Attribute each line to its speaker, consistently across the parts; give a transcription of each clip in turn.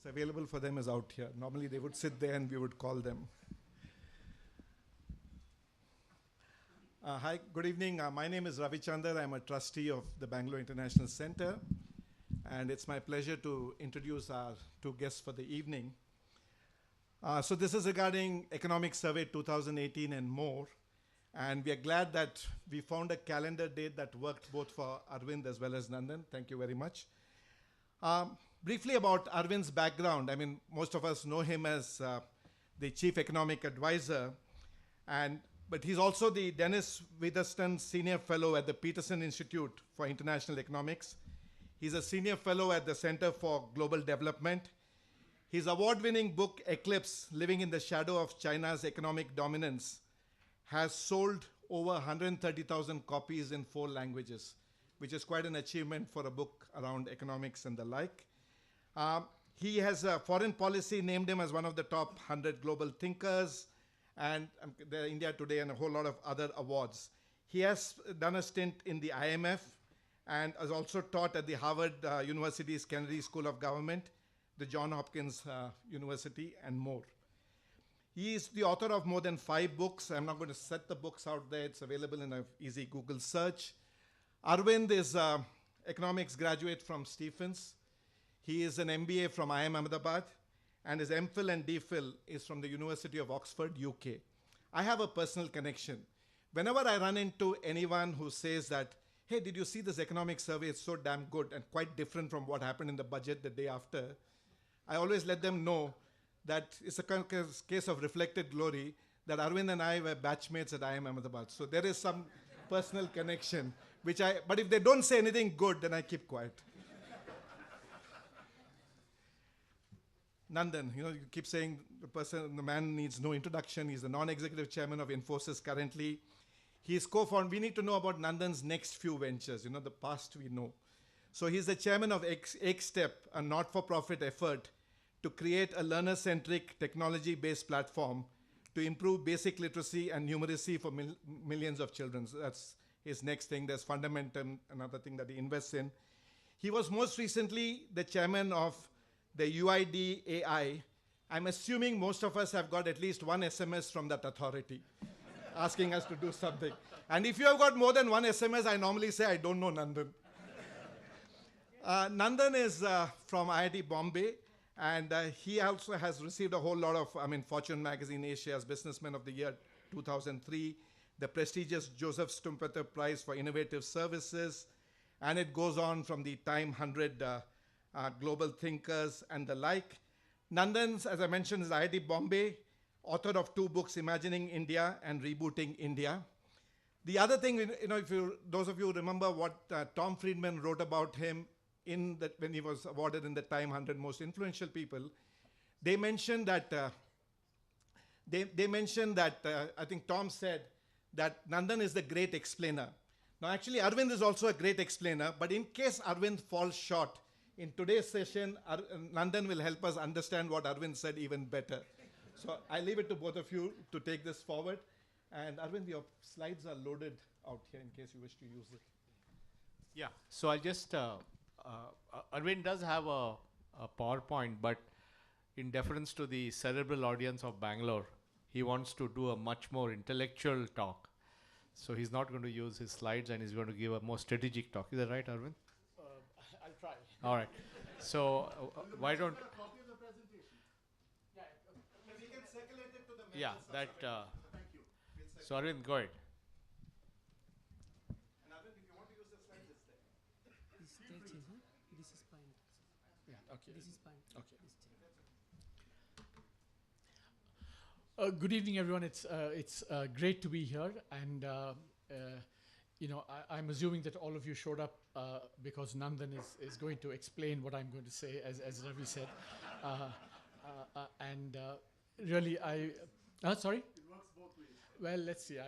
Speaker 1: that's available for them is out here. Normally they would sit there and we would call them. Hi, good evening. My name is Ravi Chandar. I'm a trustee of the Bangalore International Center. And it's my pleasure to introduce our two guests for the evening. So this is regarding Economic Survey 2018 and more. And we are glad that we found a calendar date that worked both for Arvind as well as Nandan. Thank you very much. Briefly about Arvind's background. I mean, most of us know him as the Chief Economic Advisor. But he's also the Dennis Witherspoon Senior Fellow at the Peterson Institute for International Economics. He's a Senior Fellow at the Center for Global Development. His award-winning book, Eclipse, Living in the Shadow of China's Economic Dominance, has sold over 130,000 copies in 4 languages, which is quite an achievement for a book around economics and the like. He has a foreign policy named him as one of the top 100 global thinkers, and the India Today and a whole lot of other awards. He has done a stint in the IMF and has also taught at the Harvard University's Kennedy School of Government, the Johns Hopkins University, and more. He is the author of more than 5 books. I'm not going to set the books out there. It's available in an easy Google search. Arvind is an economics graduate from Stephens. He is an MBA from IIM Ahmedabad, and his MPhil and DPhil is from the University of Oxford, UK. I have a personal connection. Whenever I run into anyone who says that, hey, did you see this economic survey? It's so damn good and quite different from what happened in the budget the day after, I always let them know that it's a case of reflected glory that Arvind and I were batchmates at IIM Ahmedabad. So there is some personal connection, but if they don't say anything good, then I keep quiet. Nandan, you keep saying the man needs no introduction. He's the non-executive chairman of Infosys currently. He's co-founded. We need to know about Nandan's next few ventures. The past we know. So he's the chairman of XStep, a not-for-profit effort to create a learner-centric, technology-based platform to improve basic literacy and numeracy for millions of children. So that's his next thing. There's Fundamentum, another thing that he invests in. He was most recently the chairman of the UID AI. I'm assuming most of us have got at least one SMS from that authority asking us to do something. And if you have got more than one SMS, I normally say, I don't know Nandan. Nandan is from IIT Bombay, and he also has received a whole lot of, Fortune Magazine Asia's Businessman of the Year 2003, the prestigious Joseph Stumpeter Prize for Innovative Services, and it goes on from the Time 100 Global Thinkers and the like. Nandan, as I mentioned, is IIT Bombay, author of 2 books, Imagining India and Rebooting India. The other thing, if those of you remember what Tom Friedman wrote about him when he was awarded in the Time 100 Most Influential People, they mentioned that, I think Tom said that Nandan is the great explainer. Now actually Arvind is also a great explainer, but in case Arvind falls short, in today's session, Nandan will help us understand what Arvind said even better. So I leave it to both of you to take this forward. And Arvind, your slides are loaded out here in case you wish to use it.
Speaker 2: Yeah, so I'll just, Arvind does have a PowerPoint, but in deference to the cerebral audience of Bangalore, he wants to do a much more intellectual talk. So he's not going to use his slides and he's going to give a more strategic talk. Is that right, Arvind?
Speaker 3: I'll try.
Speaker 2: All right. So why don't...
Speaker 3: Copy of the presentation.
Speaker 1: Yeah, we can circulate it to the
Speaker 2: Yeah, that...
Speaker 1: Thank you.
Speaker 2: So Arvind, go ahead.
Speaker 1: And Arvind, if you want to use the slides, it's there.
Speaker 3: This is fine.
Speaker 2: Yeah, okay.
Speaker 3: This is fine.
Speaker 2: Okay.
Speaker 3: Good evening, everyone. It's great to be here, and I'm assuming that all of you showed up because Nandan is going to explain what I'm going to say, as Ravi said, really, sorry.
Speaker 1: It works both ways.
Speaker 3: Well, let's see.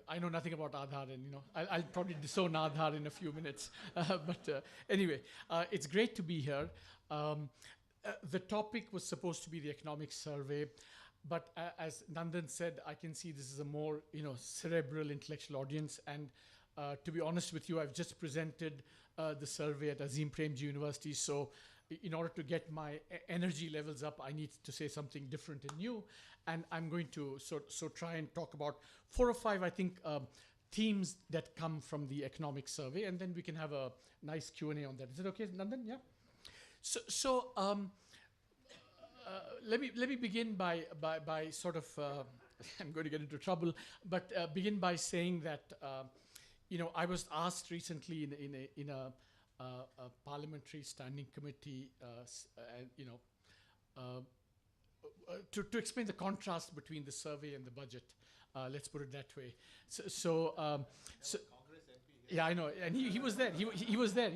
Speaker 3: I know nothing about Aadhaar, and I'll probably disown Aadhaar in a few minutes. But anyway, it's great to be here. The topic was supposed to be the economic survey, but as Nandan said, I can see this is a more cerebral, intellectual audience. And to be honest with you, I've just presented the survey at Azim Premji University, so in order to get my energy levels up, I need to say something different and new. And I'm going to try and talk about 4 or 5, I think, themes that come from the economic survey, and then we can have a nice Q&A on that. Is it okay, Nandan? Yeah. Let me begin by sort of I'm going to get into trouble, but begin by saying that I was asked recently in a parliamentary standing committee, to explain the contrast between the survey and the budget. Let's put it that way. Yeah, I know, and he was there. He was there.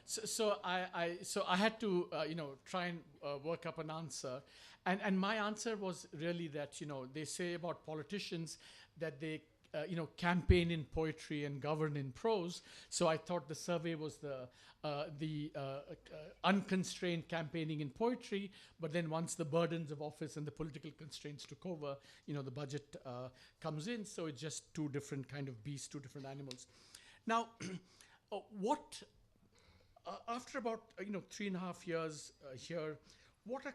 Speaker 3: So I had to try and work up an answer, and my answer was really that they say about politicians that they campaign in poetry and govern in prose. So I thought the survey was the unconstrained campaigning in poetry, but then once the burdens of office and the political constraints took over, the budget comes in. So it's just two different kind of beasts, two different animals. Now, after about 3.5 years here, what are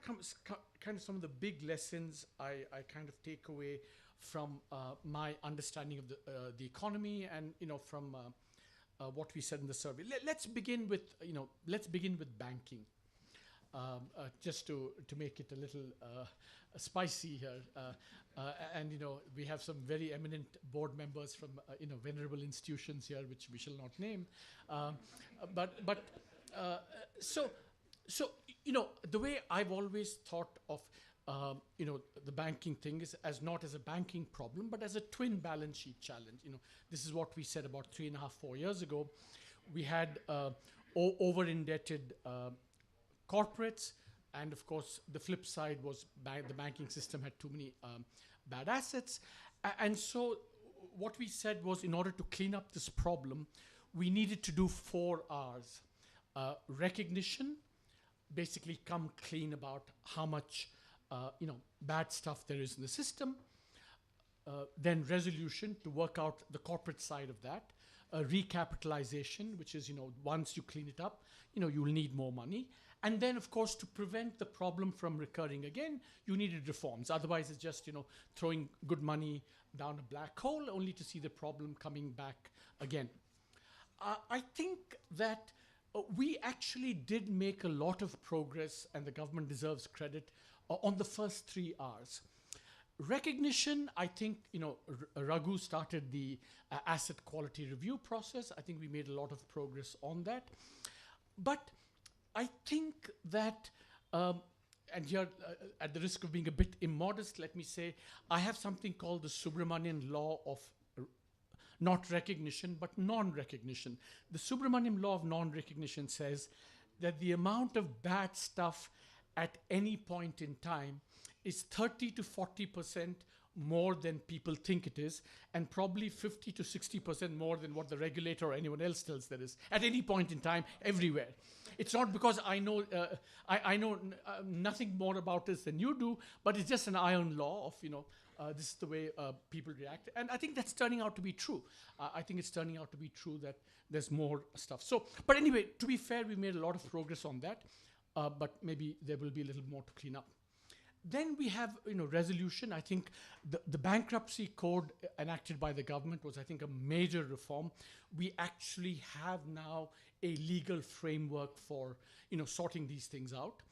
Speaker 3: kind of some of the big lessons I kind of take away from my understanding of the economy and from what we said in the survey. Let's begin with banking, just to make it a little spicy here. And we have some very eminent board members from venerable institutions here, which we shall not name. So the way I've always thought of the banking thing is not as a banking problem, but as a twin balance sheet challenge. This is what we said about 3.5, 4 years ago. We had over-indebted corporates, and of course, the flip side was the banking system had too many bad assets. And so what we said was, in order to clean up this problem, we needed to do 4 R's. Recognition, basically come clean about how much bad stuff there is in the system. Then resolution, to work out the corporate side of that. Recapitalization, which is, once you clean it up, you'll need more money. And then, of course, to prevent the problem from recurring again, you needed reforms. Otherwise, it's just, throwing good money down a black hole only to see the problem coming back again. I think that we actually did make a lot of progress, and the government deserves credit, on the first 3 R's. Recognition, I think, Raghu started the asset quality review process. I think we made a lot of progress on that. But I think that, and here, at the risk of being a bit immodest, let me say, I have something called the Subramanian law of not recognition, but non-recognition. The Subramanian law of non-recognition says that the amount of bad stuff at any point in time is 30 to 40% more than people think it is, and probably 50 to 60% more than what the regulator or anyone else tells there is at any point in time, everywhere. It's not because I know nothing more about this than you do, but it's just an iron law of this is the way people react, and I think that's turning out to be true. I think it's turning out to be true that there's more stuff. So, but anyway, to be fair, we made a lot of progress on that, but maybe there will be a little more to clean up. Then we have, resolution. I think the bankruptcy code enacted by the government was, I think, a major reform. We actually have now a legal framework for, sorting these things out.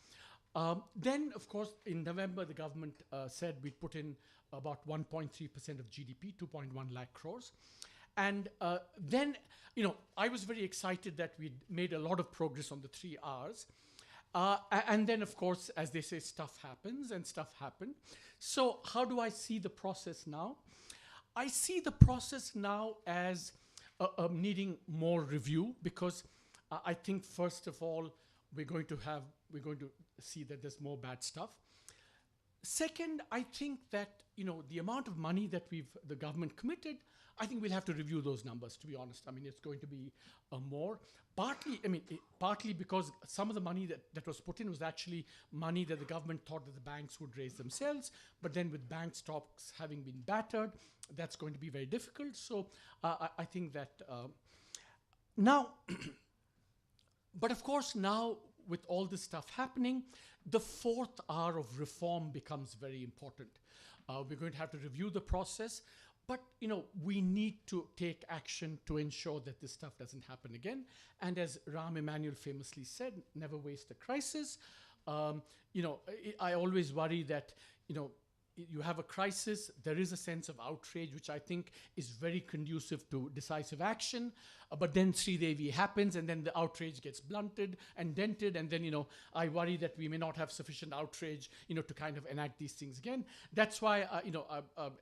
Speaker 3: Then, of course, in November, the government said we'd put in about 1.3% of GDP, 2.1 lakh crores. And then, I was very excited that we'd made a lot of progress on the 3 R's. And then, of course, as they say, stuff happens, and stuff happened. So how do I see the process now? I see the process now as needing more review, because I think, first of all, we're going to see that there's more bad stuff. Second, I think that, the amount of money that the government committed, I think we'll have to review those numbers, to be honest. I mean, it's going to be more. Partly because some of the money that was put in was actually money that the government thought that the banks would raise themselves. But then with bank stocks having been battered, that's going to be very difficult. So I think that now, but of course now with all this stuff happening, the fourth R of reform becomes very important. We're going to have to review the process, but we need to take action to ensure that this stuff doesn't happen again. And as Rahm Emanuel famously said, never waste a crisis. I always worry that, you have a crisis, there is a sense of outrage, which I think is very conducive to decisive action. But then Sridevi happens, and then the outrage gets blunted and dented, and then, I worry that we may not have sufficient outrage, to kind of enact these things again. That's why,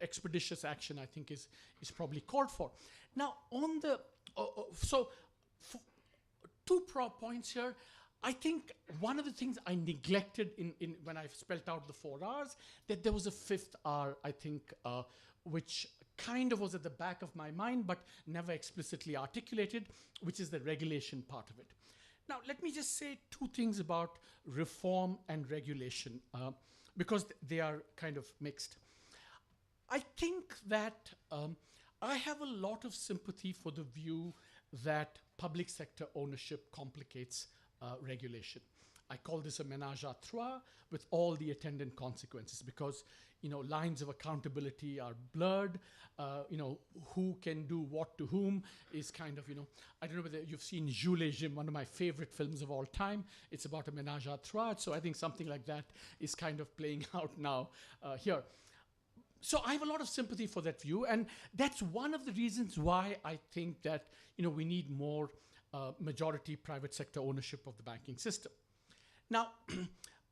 Speaker 3: expeditious action, I think, is probably called for. Now, on the, two points here. I think one of the things I neglected in when I spelled out the 4 Rs, that there was a 5th R, I think, which kind of was at the back of my mind, but never explicitly articulated, which is the regulation part of it. Now, let me just say 2 things about reform and regulation, because they are kind of mixed. I think that I have a lot of sympathy for the view that public sector ownership complicates regulation. I call this a ménage à trois with all the attendant consequences, because lines of accountability are blurred. Who can do what to whom is kind of, I don't know whether you've seen Jules et Jim, one of my favorite films of all time. It's about a ménage à trois. So I think something like that is kind of playing out now here. So I have a lot of sympathy for that view, and that's one of the reasons why I think that we need more majority private sector ownership of the banking system. Now,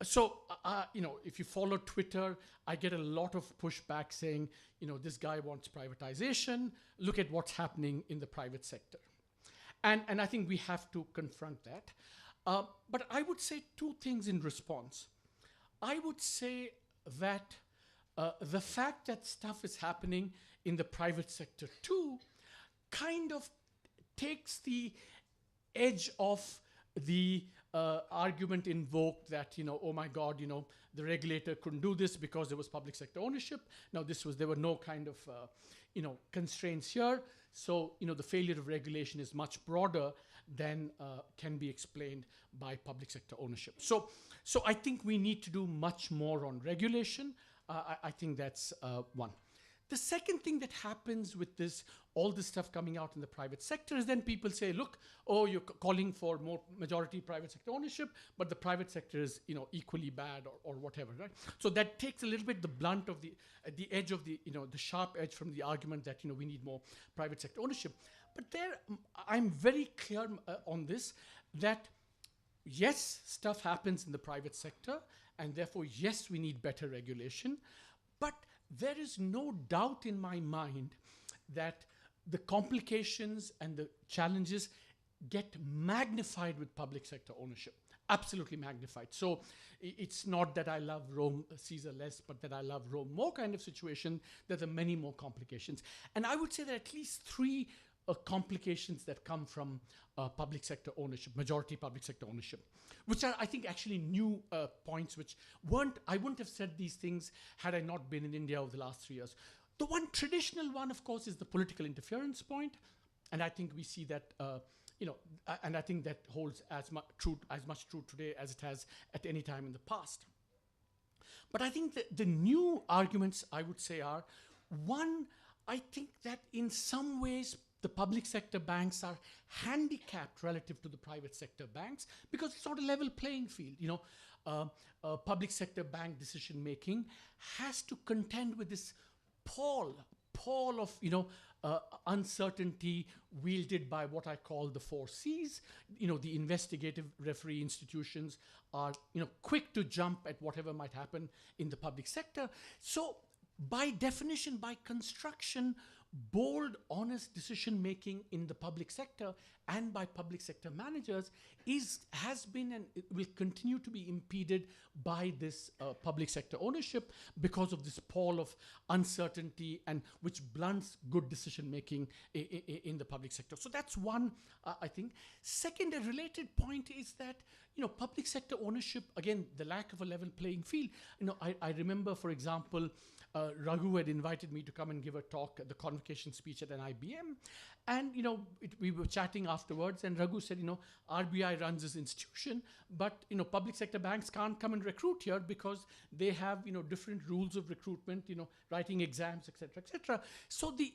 Speaker 3: if you follow Twitter, I get a lot of pushback saying, this guy wants privatization. Look at what's happening in the private sector. And I think we have to confront that. But I would say 2 things in response. I would say that the fact that stuff is happening in the private sector too kind of takes the edge off the argument invoked that, oh my God, the regulator couldn't do this because there was public sector ownership. Now there were no kind of, constraints here. So, the failure of regulation is much broader than can be explained by public sector ownership. So I think we need to do much more on regulation. I think that's one. The second thing that happens with all this stuff coming out in the private sector is then people say, look, you're calling for more majority private sector ownership, but the private sector is, equally bad or whatever, right? So that takes a little bit the blunt of the edge of the sharp edge from the argument that, we need more private sector ownership. But I'm very clear on this, that yes, stuff happens in the private sector, and therefore, yes, we need better regulation, but there is no doubt in my mind that the complications and the challenges get magnified with public sector ownership, absolutely magnified. So it's not that I love Rome, Caesar less, but that I love Rome more kind of situation. There are many more complications. And I would say there are at least 3 complications that come from public sector ownership, majority public sector ownership, which are, I think, actually new points, which I wouldn't have said these things had I not been in India over the last 3 years. The one traditional one, of course, is the political interference point. And I think we see that, and I think that holds as much true today as it has at any time in the past. But I think that the new arguments, I would say, are, one, I think that in some ways, the public sector banks are handicapped relative to the private sector banks because it's not a level playing field. Public sector bank decision making has to contend with this pall of uncertainty wielded by what I call the 4 Cs. The investigative referee institutions are quick to jump at whatever might happen in the public sector. So by definition, by construction, bold, honest decision-making in the public sector and by public sector managers has been and it will continue to be impeded by this public sector ownership because of this pall of uncertainty and which blunts good decision-making in the public sector. So that's one, I think. Second, a related point is that, public sector ownership, again, the lack of a level playing field. I remember, for example, Raghu had invited me to come and give a talk at the convocation speech at an IBM. And, we were chatting afterwards, and Raghu said, RBI runs this institution, but, public sector banks can't come and recruit here because they have, different rules of recruitment, writing exams, etc., etc. So the,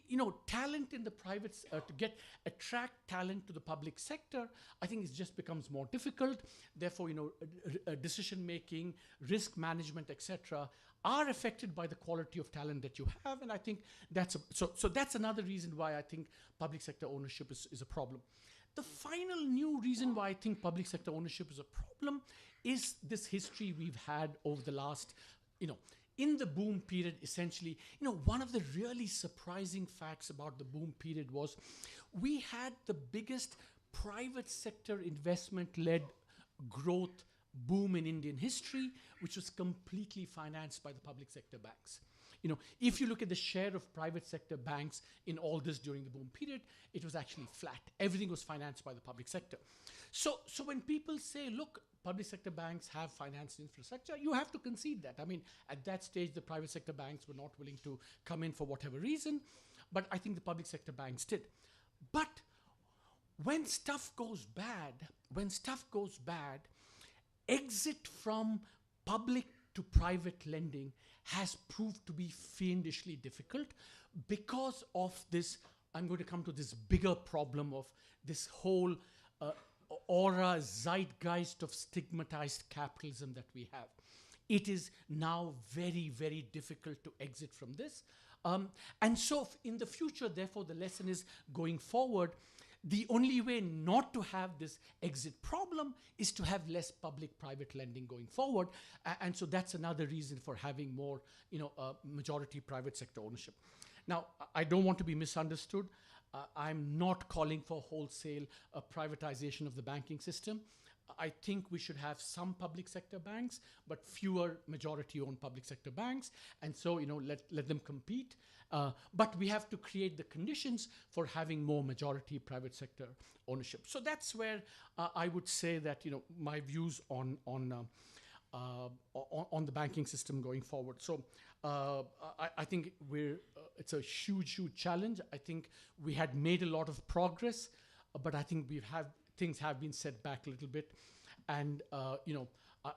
Speaker 3: talent in the private, to attract talent to the public sector, I think it just becomes more difficult. Therefore, decision-making, risk management, etc., are affected by the quality of talent that you have, and I think that's another reason why I think public sector ownership is a problem. The final new reason why I think public sector ownership is a problem is this history we've had over the last, in the boom period, essentially, one of the really surprising facts about the boom period was we had the biggest private sector investment-led growth boom in Indian history, which was completely financed by the public sector banks. If you look at the share of private sector banks in all this during the boom period, it was actually flat. Everything was financed by the public sector. So when people say, look, public sector banks have financed infrastructure, you have to concede that. I mean, at that stage, the private sector banks were not willing to come in for whatever reason, but I think the public sector banks did. But when stuff goes bad, exit from public to private lending has proved to be fiendishly difficult because of this. I'm going to come to this bigger problem of this whole aura, zeitgeist of stigmatized capitalism that we have. It is now very, very difficult to exit from this. And so in the future, therefore, the lesson is going forward, the only way not to have this exit problem is to have less public-private lending going forward. And so that's another reason for having more, majority private sector ownership. Now, I don't want to be misunderstood. I'm not calling for wholesale privatization of the banking system. I think we should have some public sector banks, but fewer majority-owned public sector banks. And so, let them compete. But we have to create the conditions for having more majority private sector ownership. So that's where I would say that, my views on the banking system going forward. So I think it's a huge challenge. I think we had made a lot of progress, but I think things have been set back a little bit. And,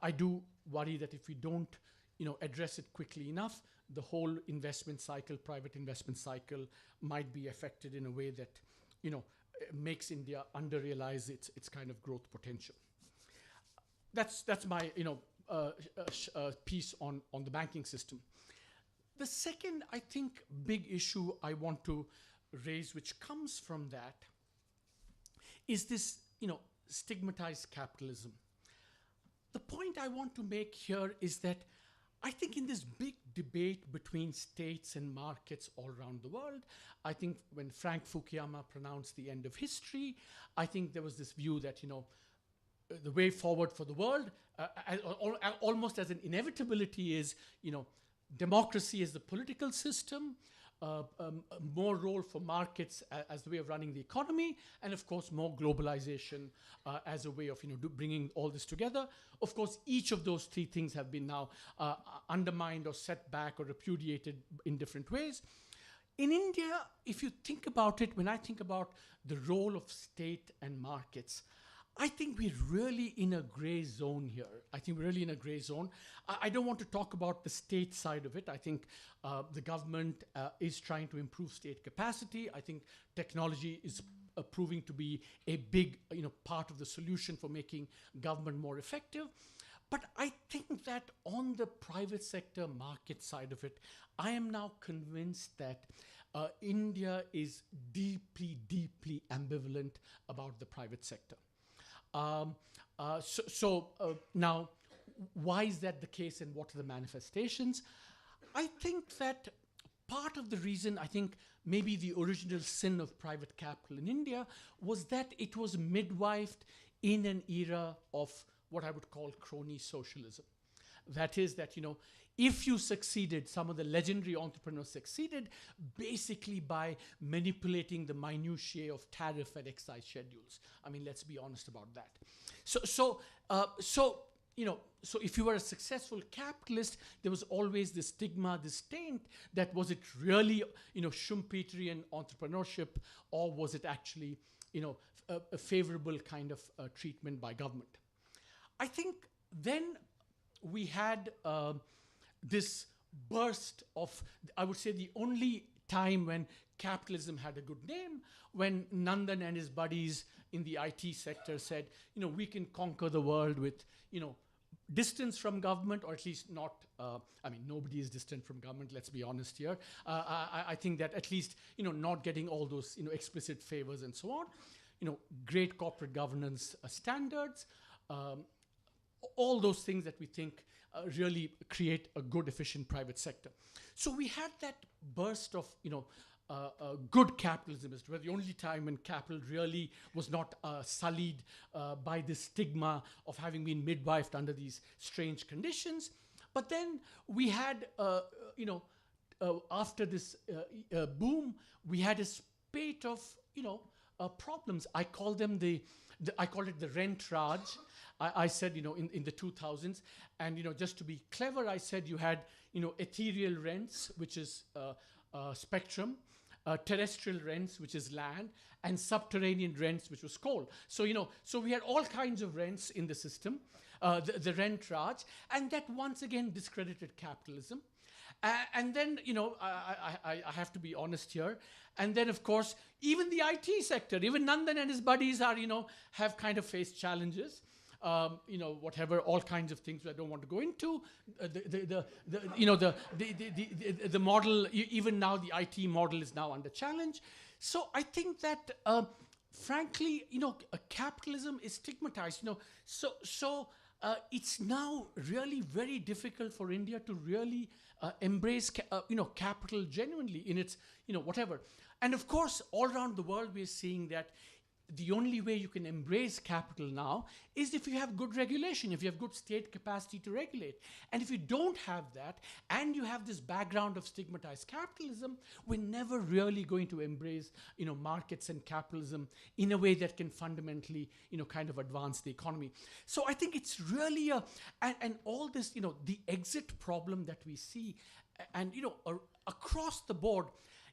Speaker 3: I do worry that if we don't, address it quickly enough, the whole investment cycle, private investment cycle, might be affected in a way that, makes India under-realize its kind of growth potential. That's my, piece on the banking system. The second, I think, big issue I want to raise, which comes from that, is this, stigmatized capitalism. The point I want to make here is that I think in this big debate between states and markets all around the world, I think when Frank Fukuyama pronounced the end of history, I think there was this view that, the way forward for the world, almost as an inevitability, is, democracy as the political system, more role for markets as the way of running the economy, and of course more globalization as a way of bringing all this together. Of course, each of those three things have been now undermined or set back or repudiated in different ways. In India, if you think about it, when I think about the role of state and markets, I think we're really in a gray zone here. I don't want to talk about the state side of it. I think the government is trying to improve state capacity. I think technology is proving to be a big part of the solution for making government more effective. But I think that on the private sector market side of it, I am now convinced that India is deeply ambivalent about the private sector. Now, why is that the case and what are the manifestations? I think that part of the reason, I think maybe the original sin of private capital in India was that it was midwifed in an era of what I would call crony socialism. That is that, if you succeeded, some of the legendary entrepreneurs succeeded basically by manipulating the minutiae of tariff and excise schedules. I mean, let's be honest about that. So so if you were a successful capitalist, there was always this stigma, this taint that was it really, Schumpeterian entrepreneurship, or was it actually, a favorable kind of treatment by government? I think then we had this burst of, I would say, the only time when capitalism had a good name, when Nandan and his buddies in the IT sector said, we can conquer the world with, distance from government, or at least not, nobody is distant from government, let's be honest here. I think that at least, not getting all those, explicit favors and so on, great corporate governance standards, all those things that we think really create a good, efficient private sector. So we had that burst of, good capitalism. It was the only time when capital really was not sullied by the stigma of having been midwifed under these strange conditions. But then we had, after this boom, we had a spate of, problems. I call them I call it the rent raj. I said, in the 2000s, and, just to be clever, I said you had, ethereal rents, which is spectrum, terrestrial rents, which is land, and subterranean rents, which was coal. So, so we had all kinds of rents in the system, the rent raj, and that once again discredited capitalism. And then, I have to be honest here. And then, of course, even the IT sector, even Nandan and his buddies are, have kind of faced challenges. Whatever, all kinds of things I don't want to go into. The model, even now the IT model is now under challenge. So I think that, frankly, capitalism is stigmatized. So it's now really very difficult for India to really embrace, capital genuinely in its, whatever. And of course, all around the world, we're seeing that the only way you can embrace capital now is if you have good regulation, if you have good state capacity to regulate. And if you don't have that, and you have this background of stigmatized capitalism, we're never really going to embrace, markets and capitalism in a way that can fundamentally, kind of advance the economy. So I think it's really and all this, the exit problem that we see, and, across the board,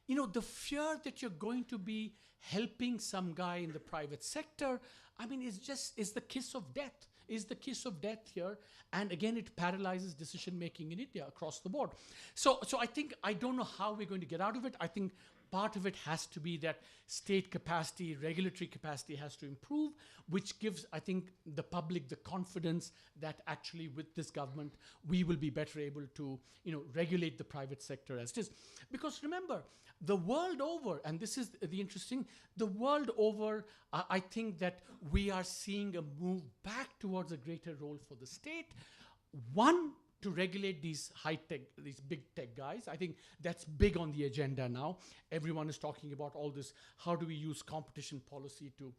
Speaker 3: the fear that you're going to be helping some guy in the private sector, is the kiss of death. Is the kiss of death here. And again, it paralyzes decision making in India across the board. So I think, I don't know how we're going to get out of it. I think part of it has to be that state capacity, regulatory capacity has to improve, which gives, I think, the public the confidence that actually with this government, we will be better able to, regulate the private sector as it is. Because remember, the world over, and this is the interesting, the world over, I think that we are seeing a move back towards a greater role for the state. One, to regulate these high-tech, these big tech guys. I think that's big on the agenda now. Everyone is talking about all this, how do we use competition policy to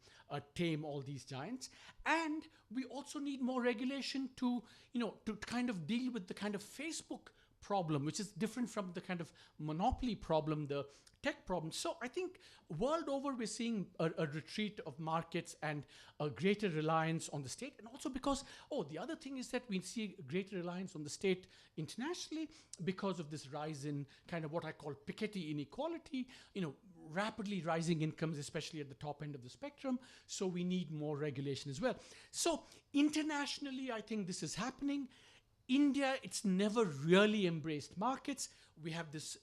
Speaker 3: tame all these giants? And we also need more regulation to, to kind of deal with the kind of Facebook problem, which is different from the kind of monopoly problem, the tech problem. So I think world over, we're seeing a retreat of markets and a greater reliance on the state. And also because, the other thing is that we see greater reliance on the state internationally because of this rise in kind of what I call Piketty inequality, rapidly rising incomes, especially at the top end of the spectrum. So we need more regulation as well. So internationally, I think this is happening. India, it's never really embraced markets. We have this,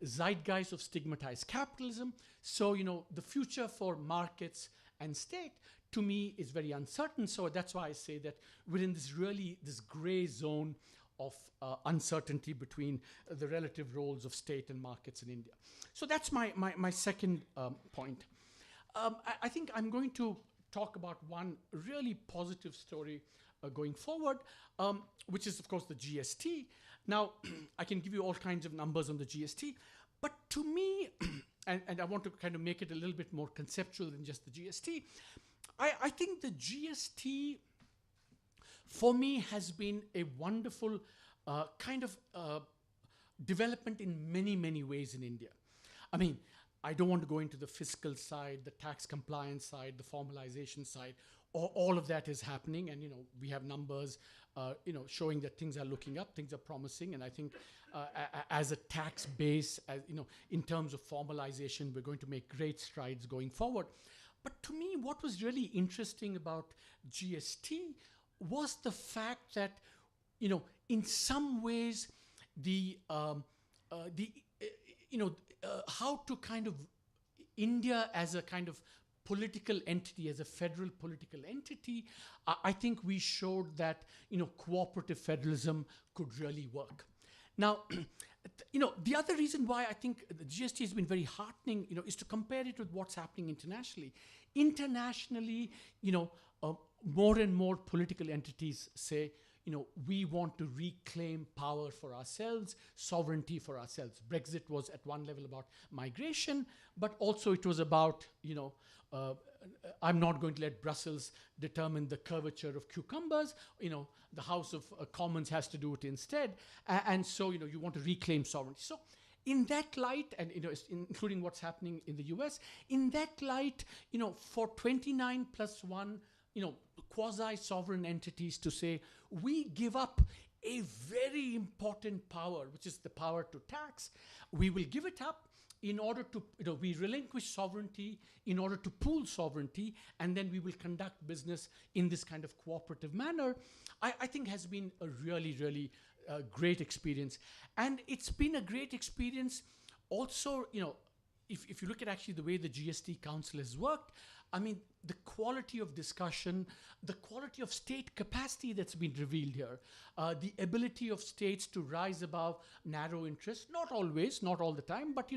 Speaker 3: zeitgeist of stigmatized capitalism. So, the future for markets and state, to me, is very uncertain. So that's why I say that we're in this gray zone of uncertainty between the relative roles of state and markets in India. So that's my second point. I think I'm going to talk about one really positive story going forward, which is, of course, the GST. Now, I can give you all kinds of numbers on the GST, but to me, and I want to kind of make it a little bit more conceptual than just the GST, I think the GST, for me, has been a wonderful kind of development in many, many ways in India. I don't want to go into the fiscal side, the tax compliance side, the formalization side. all of that is happening, and we have numbers showing that things are looking up, things are promising, and I think as a tax base, as in terms of formalization, we're going to make great strides going forward. But to me, what was really interesting about GST was the fact that in some ways how to kind of India as a kind of political entity, as a federal political entity, I think we showed that cooperative federalism could really work. Now, the other reason why I think the GST has been very heartening, is to compare it with what's happening internationally. Internationally, more and more political entities say, we want to reclaim power for ourselves, sovereignty for ourselves. Brexit was at one level about migration, but also it was about, I'm not going to let Brussels determine the curvature of cucumbers. The House of Commons has to do it instead. And so, you want to reclaim sovereignty. So in that light, and including what's happening in the US, in that light, for 29 plus 1, quasi-sovereign entities to say, we give up a very important power, which is the power to tax. We will give it up in order to, we relinquish sovereignty in order to pool sovereignty, and then we will conduct business in this kind of cooperative manner, I think has been a really, really great experience. And it's been a great experience also, if you look at actually the way the GST Council has worked, I mean, the quality of discussion, the quality of state capacity that's been revealed here, the ability of states to rise above narrow interests, not always, not all the time, but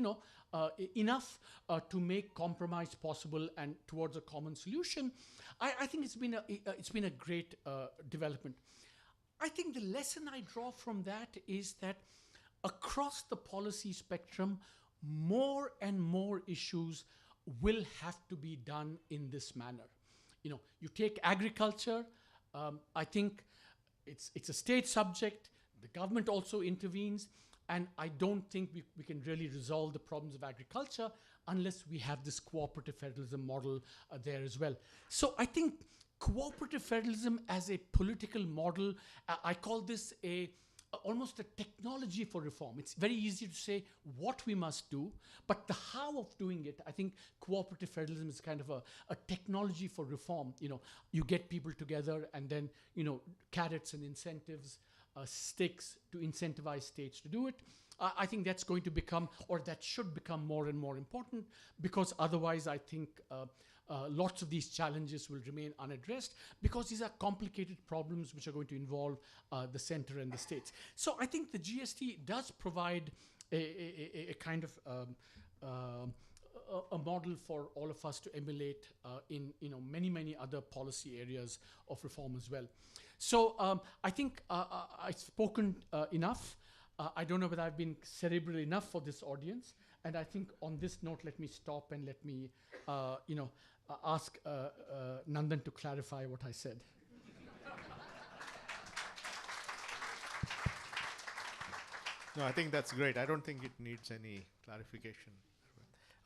Speaker 3: enough to make compromise possible and towards a common solution. I think it's been a great development. I think the lesson I draw from that is that across the policy spectrum, more and more issues will have to be done in this manner. You take agriculture, I think it's a state subject, the government also intervenes, and I don't think we can really resolve the problems of agriculture unless we have this cooperative federalism model there as well. So I think cooperative federalism as a political model, I call this almost a technology for reform. It's very easy to say what we must do, but the how of doing it, I think cooperative federalism is kind of a technology for reform. You get people together and then, carrots and incentives, sticks to incentivize states to do it. I think that's going to become, or that should become more and more important, because otherwise I think lots of these challenges will remain unaddressed, because these are complicated problems which are going to involve the center and the states. So I think the GST does provide a kind of a model for all of us to emulate in many other policy areas of reform as well. So I think I've spoken enough. I don't know whether I've been cerebral enough for this audience, and I think on this note, let me stop and let me ask Nandan to clarify what I said.
Speaker 2: No, I think that's great. I don't think it needs any clarification.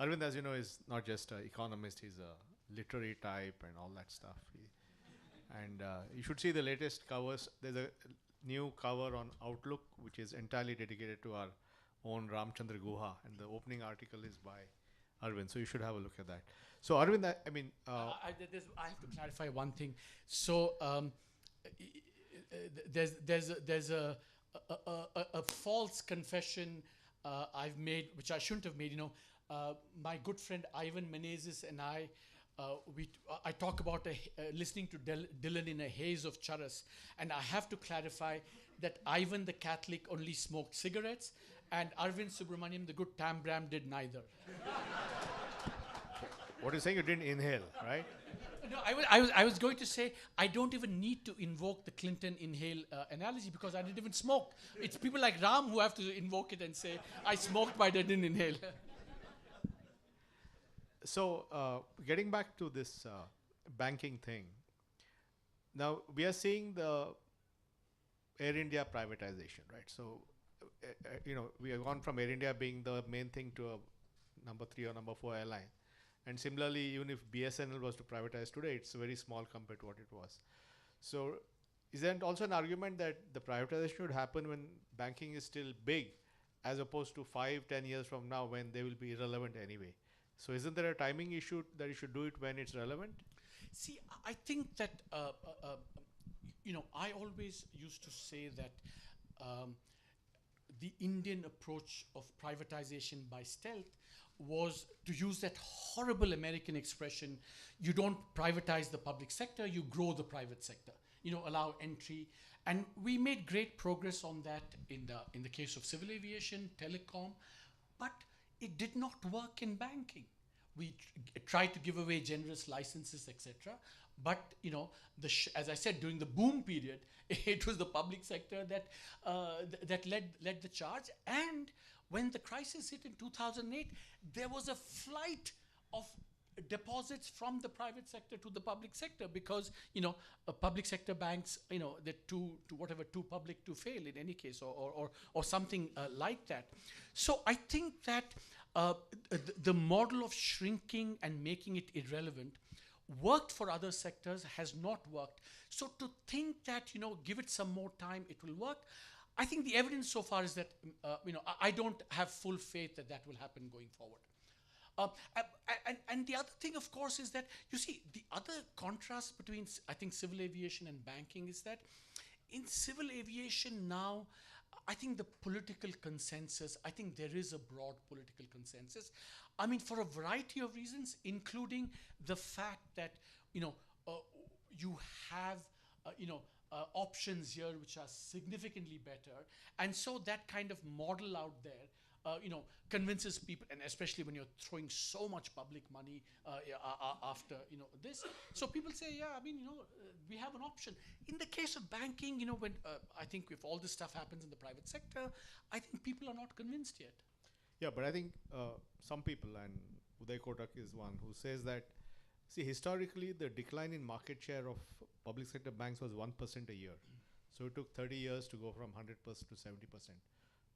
Speaker 2: Arvind, as you know, is not just an economist, he's a literary type and all that stuff. And you should see the latest covers. There's a new cover on Outlook, which is entirely dedicated to our own Ramchandra Guha, and the opening article is by Arvind, so you should have a look at that. So Arvind, I mean...
Speaker 3: I have to clarify one thing. So there's a false confession I've made, which I shouldn't have made. My good friend Ivan Menezes and I talk about listening to Dylan in a haze of charas, and I have to clarify that Ivan the Catholic only smoked cigarettes, and Arvind Subramanian, the good Tambram, did neither.
Speaker 2: What you're saying, you didn't inhale, right?
Speaker 3: No, I was going to say I don't even need to invoke the Clinton inhale analogy, because I didn't even smoke. It's people like Ram who have to invoke it and say I smoked but I didn't inhale.
Speaker 2: So getting back to this banking thing, now we are seeing the Air India privatization, right? So we have gone from Air India being the main thing to a number 3 or number 4 airline, And similarly, even if BSNL was to privatize today, it's very small compared to what it was. So is there also an argument that the privatization should happen when banking is still big, as opposed to 5-10 years from now when they will be irrelevant anyway? So isn't there a timing issue that you should do it when it's relevant?
Speaker 3: See, I think that, I always used to say that the Indian approach of privatization by stealth was, to use that horrible American expression, you don't privatize the public sector, you grow the private sector, allow entry. And we made great progress on that in the case of civil aviation, telecom, but it did not work in banking. We tried to give away generous licenses, etc. But as I said, during the boom period, it was the public sector that led the charge. And when the crisis hit in 2008, there was a flight of deposits from the private sector to the public sector, because public sector banks, they're too public to fail in any case, or something like that. So I think that the model of shrinking and making it irrelevant worked for other sectors, has not worked. So to think that give it some more time, it will work, I think the evidence so far is that I don't have full faith that will happen going forward. And the other thing, of course, is that you see the other contrast between, I think, civil aviation and banking is that in civil aviation now, I think the political consensus, I think there is a broad political consensus. I mean, for a variety of reasons, including the fact that, you have, options here which are significantly better. And so that kind of model out there, convinces people, and especially when you're throwing so much public money after, this. So people say, yeah, I mean, we have an option. In the case of banking, when I think if all this stuff happens in the private sector, I think people are not convinced yet.
Speaker 2: Yeah, but I think some people, and Uday Kotak is one, who says that, see, historically, the decline in market share of public sector banks was 1% a year. So it took 30 years to go from 100% to 70%.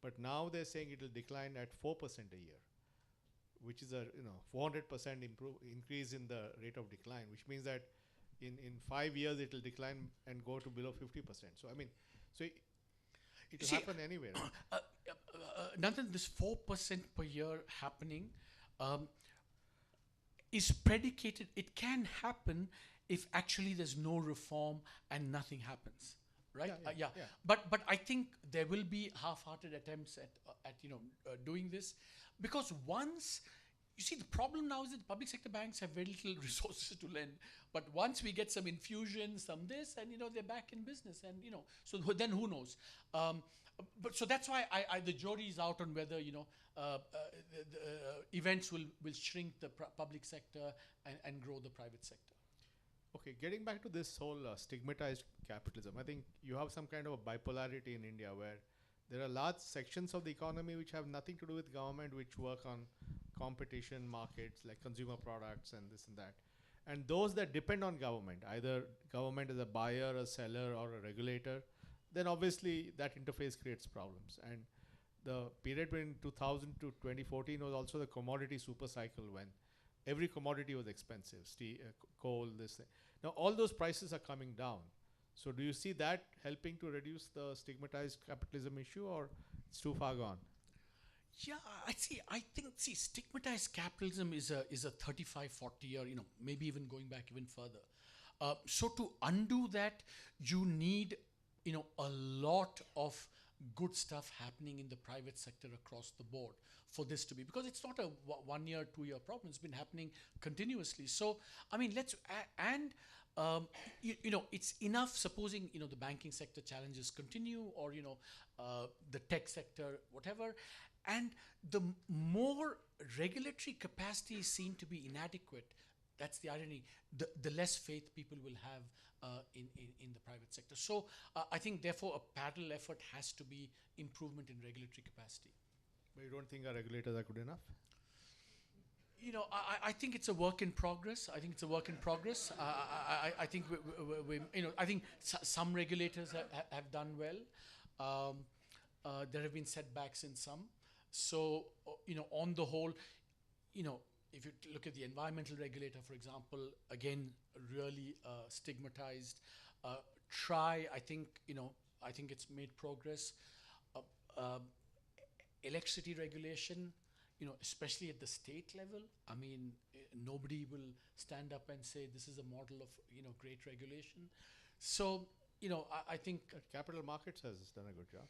Speaker 2: But now they're saying it will decline at 4% a year, which is a 400% increase in the rate of decline, which means that in 5 years it will decline and go to below 50%. So I mean, it will happen anywhere. Right?
Speaker 3: Nandan, this 4% per year happening is predicated. It can happen if actually there's no reform and nothing happens. Right? Yeah. But I think there will be half-hearted attempts at doing this, because once you see, the problem now is that public sector banks have very little resources to lend. But once we get some infusion, some this, and they're back in business, and so then who knows? But so that's why the jury is out on whether the events will shrink the public sector and grow the private sector.
Speaker 2: Okay, getting back to this whole stigmatized capitalism, I think you have some kind of a bipolarity in India where there are large sections of the economy which have nothing to do with government, which work on competition markets like consumer products and this and that. And those that depend on government, either government as a buyer, a seller, or a regulator, then obviously that interface creates problems. And the period between 2000 to 2014 was also the commodity super cycle, when every commodity was expensive, steel, coal, this thing. Now all those prices are coming down. So do you see that helping to reduce the stigmatized capitalism issue, or it's too far gone?
Speaker 3: Yeah, I think stigmatized capitalism is a 35, 40 year, maybe even going back even further. So to undo that, you need, a lot of good stuff happening in the private sector across the board for this to be, because it's not a 1 year, 2 year problem. It's been happening continuously. So, I mean, it's enough, supposing, the banking sector challenges continue, or, the tech sector, whatever. And the more regulatory capacities seem to be inadequate, that's the irony, the less faith people will have in the private sector. So I think, therefore, a parallel effort has to be improvement in regulatory capacity.
Speaker 2: But you don't think our regulators are good enough?
Speaker 3: I think it's a work in progress. I think I think some regulators have done well. There have been setbacks in some. So, on the whole, if you look at the environmental regulator, for example, again, really stigmatized. I think, I think it's made progress. Uh, uh, Electricity regulation, especially at the state level, I mean, nobody will stand up and say this is a model of, great regulation. So, I think
Speaker 2: Capital markets has done a good job.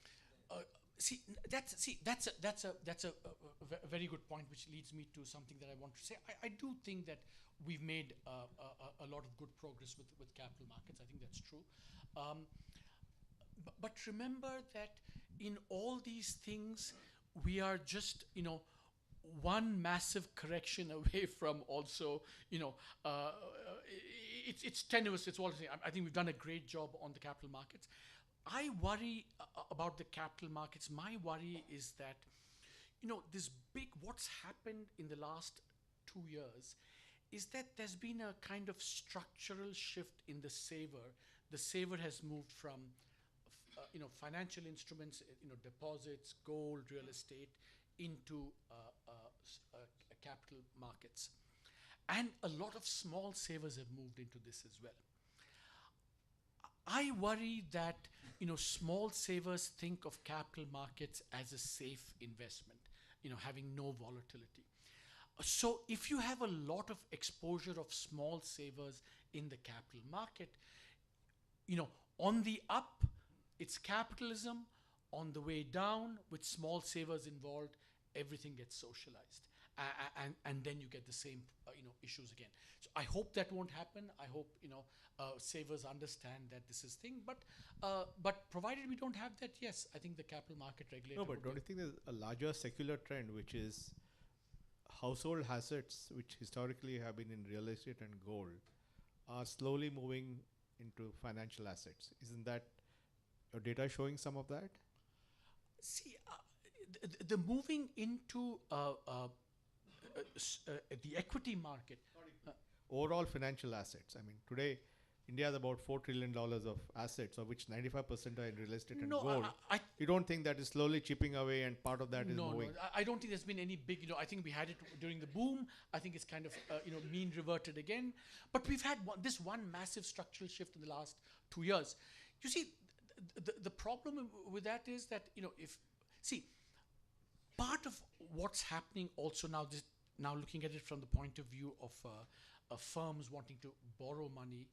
Speaker 3: uh, that's a very good point, which leads me to something that I want to say. I do think that we've made a lot of good progress with capital markets. I think that's true. But remember that in all these things, we are just, one massive correction away from also, it's tenuous. It's all. I think we've done a great job on the capital markets. I worry about the capital markets. My worry is that, this what's happened in the last 2 years is that there's been a kind of structural shift in the saver. The saver has moved from, financial instruments, deposits, gold, real estate, into capital markets. And a lot of small savers have moved into this as well. I worry that, small savers think of capital markets as a safe investment, having no volatility. So if you have a lot of exposure of small savers in the capital market, on the up, it's capitalism. On the way down, with small savers involved, everything gets socialized. And then you get the same, issues again. So I hope that won't happen. I hope, savers understand that this is thing. But provided we don't have that, yes, I think the capital market regulator.
Speaker 2: No, but don't you think there's a larger secular trend, which is household assets, which historically have been in real estate and gold, are slowly moving into financial assets? Isn't that your data showing some of that?
Speaker 3: See, the moving into the equity market.
Speaker 2: Overall financial assets. I mean, today, India has about $4 trillion of assets, of which 95% are in real estate and gold. You don't think that is slowly chipping away and part of that is moving?
Speaker 3: No, I don't think there's been any big, I think we had it during the boom. I think it's kind of, mean reverted again. But we've had this one massive structural shift in the last 2 years. You see, the problem with that is that, part of what's happening also now looking at it from the point of view of firms wanting to borrow money,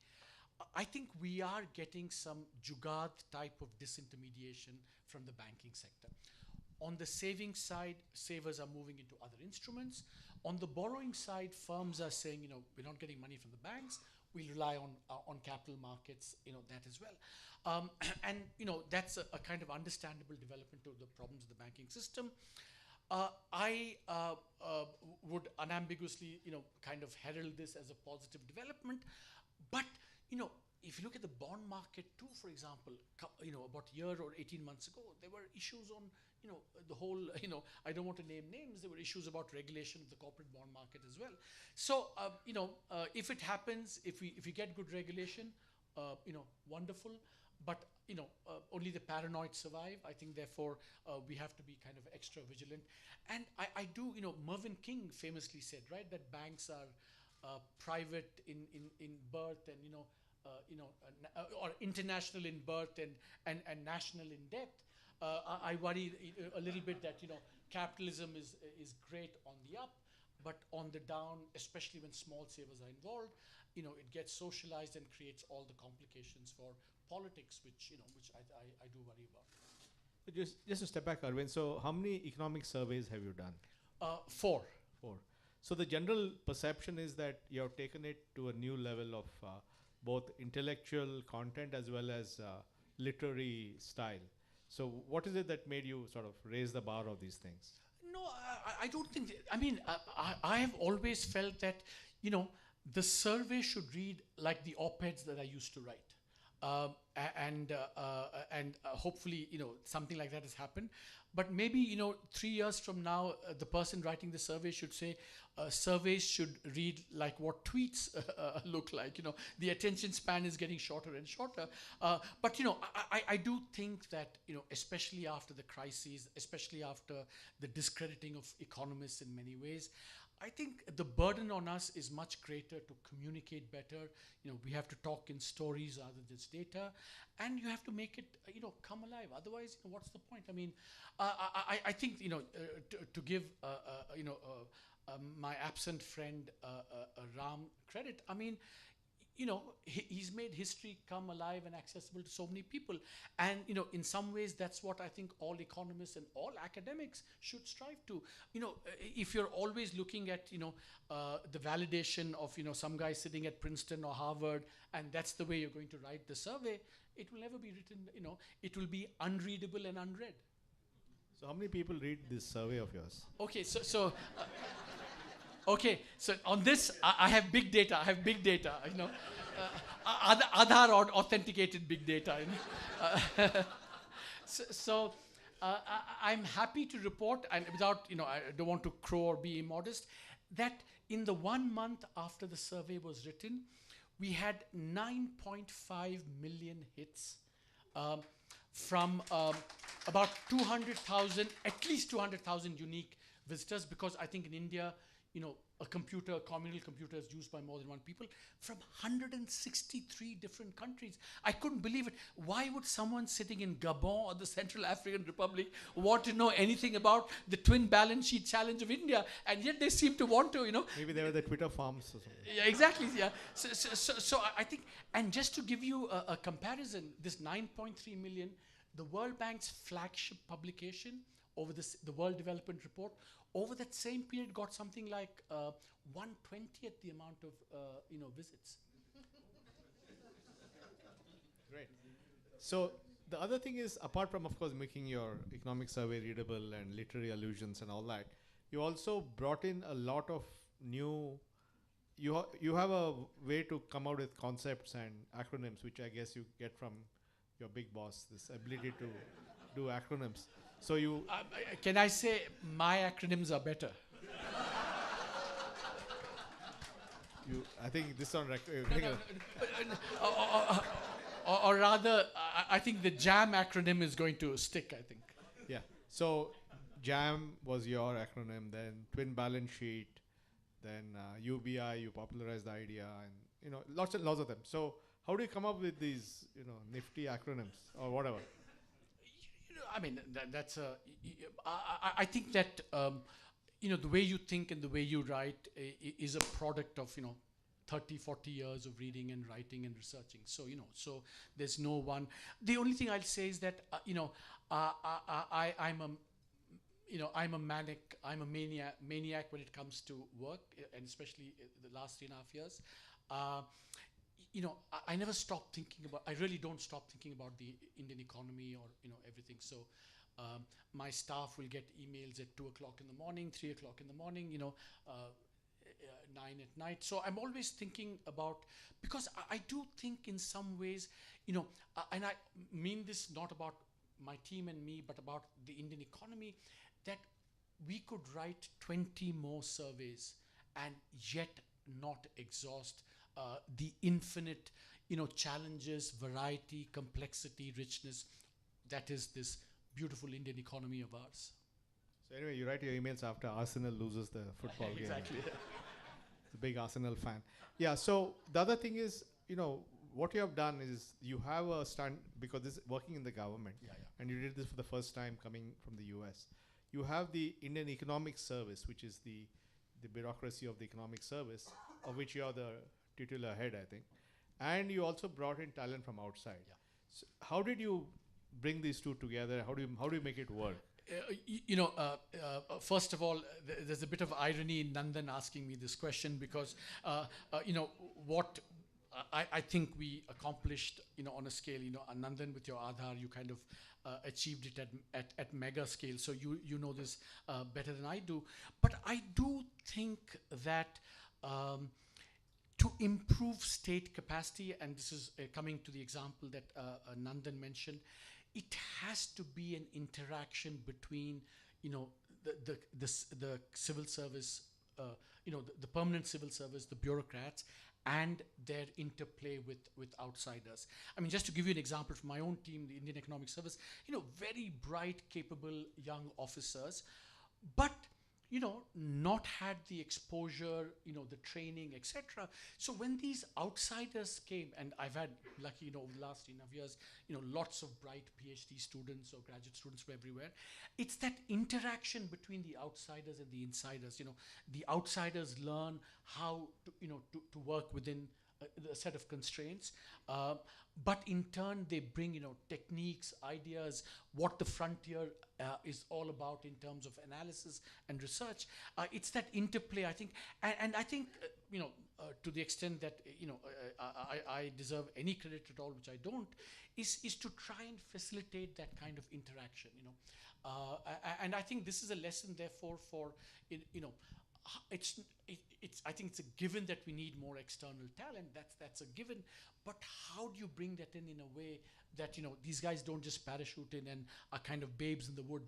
Speaker 3: I think we are getting some jugaad type of disintermediation from the banking sector. On the savings side, savers are moving into other instruments. On the borrowing side, firms are saying, we're not getting money from the banks. We rely on capital markets, that as well. And, that's a kind of understandable development of the problems of the banking system. I would unambiguously, kind of herald this as a positive development. But, if you look at the bond market too, for example, about a year or 18 months ago, there were issues on, the whole, I don't want to name names, there were issues about regulation of the corporate bond market as well. So, if it happens, if we get good regulation, wonderful. But, only the paranoid survive. I think, therefore, we have to be kind of extra vigilant. And I do, Mervyn King famously said, right, that banks are private in birth and, or international in birth and national in debt. I worry a little bit that, capitalism is great on the up, but on the down, especially when small savers are involved, it gets socialized and creates all the complications for politics, which I do worry about.
Speaker 2: Just to step back, Arvind, so how many economic surveys have you done?
Speaker 3: 4.
Speaker 2: 4. So the general perception is that you have taken it to a new level of both intellectual content as well as literary style. So what is it that made you sort of raise the bar of these things?
Speaker 3: No, I don't think. I have always felt that, the survey should read like the op-eds that I used to write. And hopefully, something like that has happened. But maybe, 3 years from now, the person writing the survey should say, surveys should read like what tweets look like. The attention span is getting shorter and shorter. But, I do think that, especially after the crises, especially after the discrediting of economists in many ways, I think the burden on us is much greater to communicate better. We have to talk in stories rather than just data, and you have to make it, come alive. Otherwise, what's the point? I mean, I think, to give, my absent friend Ram credit. I mean, he's made history come alive and accessible to so many people. And, in some ways, that's what I think all economists and all academics should strive to. If you're always looking at, the validation of, some guy sitting at Princeton or Harvard, and that's the way you're going to write the survey, it will never be written, it will be unreadable and unread.
Speaker 2: So how many people read this survey of yours?
Speaker 3: Okay, okay, so on this, I have big data. Aadhaar or authenticated big data. I'm happy to report, and without, I don't want to crow or be immodest, that in the 1 month after the survey was written, we had 9.5 million hits from about 200,000, at least 200,000 unique visitors, because I think in India, a communal computer is used by more than one people from 163 different countries. I couldn't believe it. Why would someone sitting in Gabon or the Central African Republic want to know anything about the twin balance sheet challenge of India? And yet they seem to want to,
Speaker 2: Maybe they were the Twitter farms or something.
Speaker 3: Yeah, exactly. Yeah. So I think, and just to give you a comparison, this 9.3 million, the World Bank's flagship publication over the World Development Report, over that same period got something like 1/20th the amount of visits.
Speaker 2: Great. So the other thing is, apart from, of course, making your economic survey readable and literary allusions and all that, you also brought in a lot of new. You have a way to come out with concepts and acronyms, which I guess you get from your big boss. This ability to do acronyms. So you
Speaker 3: can I say my acronyms are better?
Speaker 2: I think this on record.
Speaker 3: Or rather, I think the JAM acronym is going to stick, I think.
Speaker 2: Yeah. So JAM was your acronym, then Twin Balance Sheet, then UBI, you popularized the idea, and lots of them. So how do you come up with these nifty acronyms or whatever?
Speaker 3: I mean, that's I think that the way you think and the way you write is a product of 30, 40 years of reading and writing and researching. So so there's no one. The only thing I'll say is that I'm a maniac when it comes to work, and especially the last 3.5 years. I never stop thinking about. I really don't stop thinking about the Indian economy or everything. So my staff will get emails at 2:00 in the morning, 3:00 in the morning. 9 at night. So I'm always thinking about, because I do think in some ways, and I mean this not about my team and me, but about the Indian economy, that we could write 20 more surveys and yet not exhaust the infinite, challenges, variety, complexity, richness that is this beautiful Indian economy of ours.
Speaker 2: So anyway, you write your emails after Arsenal loses the football game.
Speaker 3: Exactly.
Speaker 2: The big Arsenal fan. Yeah. So the other thing is, what you have done is you have a stand, because this is working in the government, and you did this for the first time coming from the US. You have the Indian Economic Service, which is the bureaucracy of the economic service, of which you are the titular head, I think. And you also brought in talent from outside.
Speaker 3: Yeah.
Speaker 2: So how did you bring these two together? How do you make it work?
Speaker 3: First of all, there's a bit of irony in Nandan asking me this question, because what I think we accomplished, on a scale, Nandan, with your Aadhaar, you kind of achieved it at mega scale. So you know this better than I do. But I do think that to improve state capacity, and this is coming to the example that Nandan mentioned, it has to be an interaction between, the civil service, the permanent civil service, the bureaucrats, and their interplay with outsiders. I mean, just to give you an example from my own team, the Indian Economic Service, very bright, capable young officers, but not had the exposure, the training, etc. So when these outsiders came, and I've had lucky, over the last enough years, lots of bright PhD students or graduate students from everywhere. It's that interaction between the outsiders and the insiders. The outsiders learn how to work within a set of constraints, but in turn they bring techniques, ideas, what the frontier is all about in terms of analysis and research. It's that interplay, I think, and I think to the extent that I deserve any credit at all, which I don't, is to try and facilitate that kind of interaction. And I think this is a lesson, therefore, for I think it's a given that we need more external talent. That's a given. But how do you bring that in a way that these guys don't just parachute in and are kind of babes in the wood,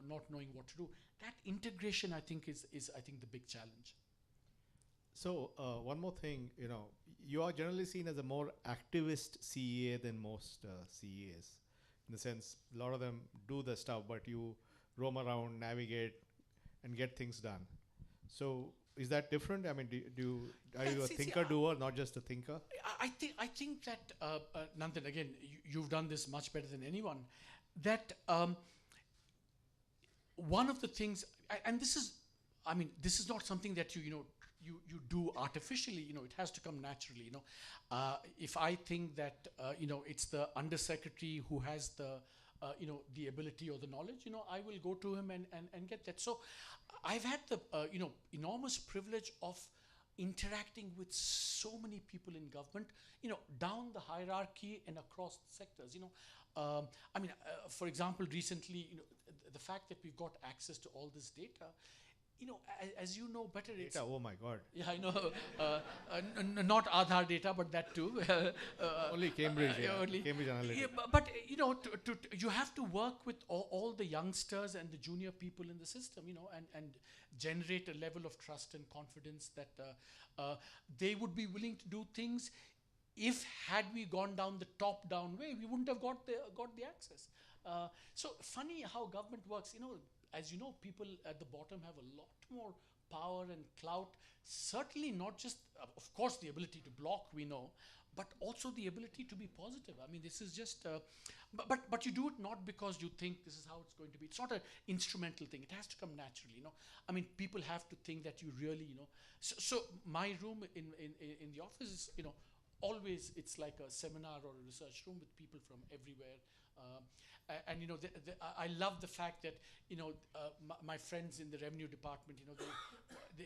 Speaker 3: not knowing what to do? That integration, I think, is I think the big challenge.
Speaker 2: So one more thing, you are generally seen as a more activist CEA than most CEAs. In the sense, a lot of them do the stuff, but you roam around, navigate, and get things done. So is that different? I mean, are you a thinker-doer, not just a thinker?
Speaker 3: I think that, Nandan, again, you've done this much better than anyone, that one of the things, and this is not something that you do artificially, it has to come naturally, if I think that, it's the undersecretary who has the ability or the knowledge, I will go to him and get that. So I've had the, enormous privilege of interacting with so many people in government, down the hierarchy and across sectors, for example, recently, the fact that we've got access to all this data, as you know better,
Speaker 2: data, oh my God.
Speaker 3: Yeah, I know. Not Aadhaar data, but that too.
Speaker 2: Only Cambridge, Cambridge Analytica.
Speaker 3: Yeah, but you have to work with all the youngsters and the junior people in the system, and generate a level of trust and confidence that they would be willing to do things. If had we gone down the top-down way, we wouldn't have got the access. So funny how government works. As you know, people at the bottom have a lot more power and clout. Certainly not just, of course, the ability to block, we know, but also the ability to be positive. I mean, this is just, but you do it not because you think this is how it's going to be. It's not an instrumental thing. It has to come naturally, I mean, people have to think that you really, So my room in the office is, always it's like a seminar or a research room with people from everywhere. And I love the fact that my friends in the revenue department,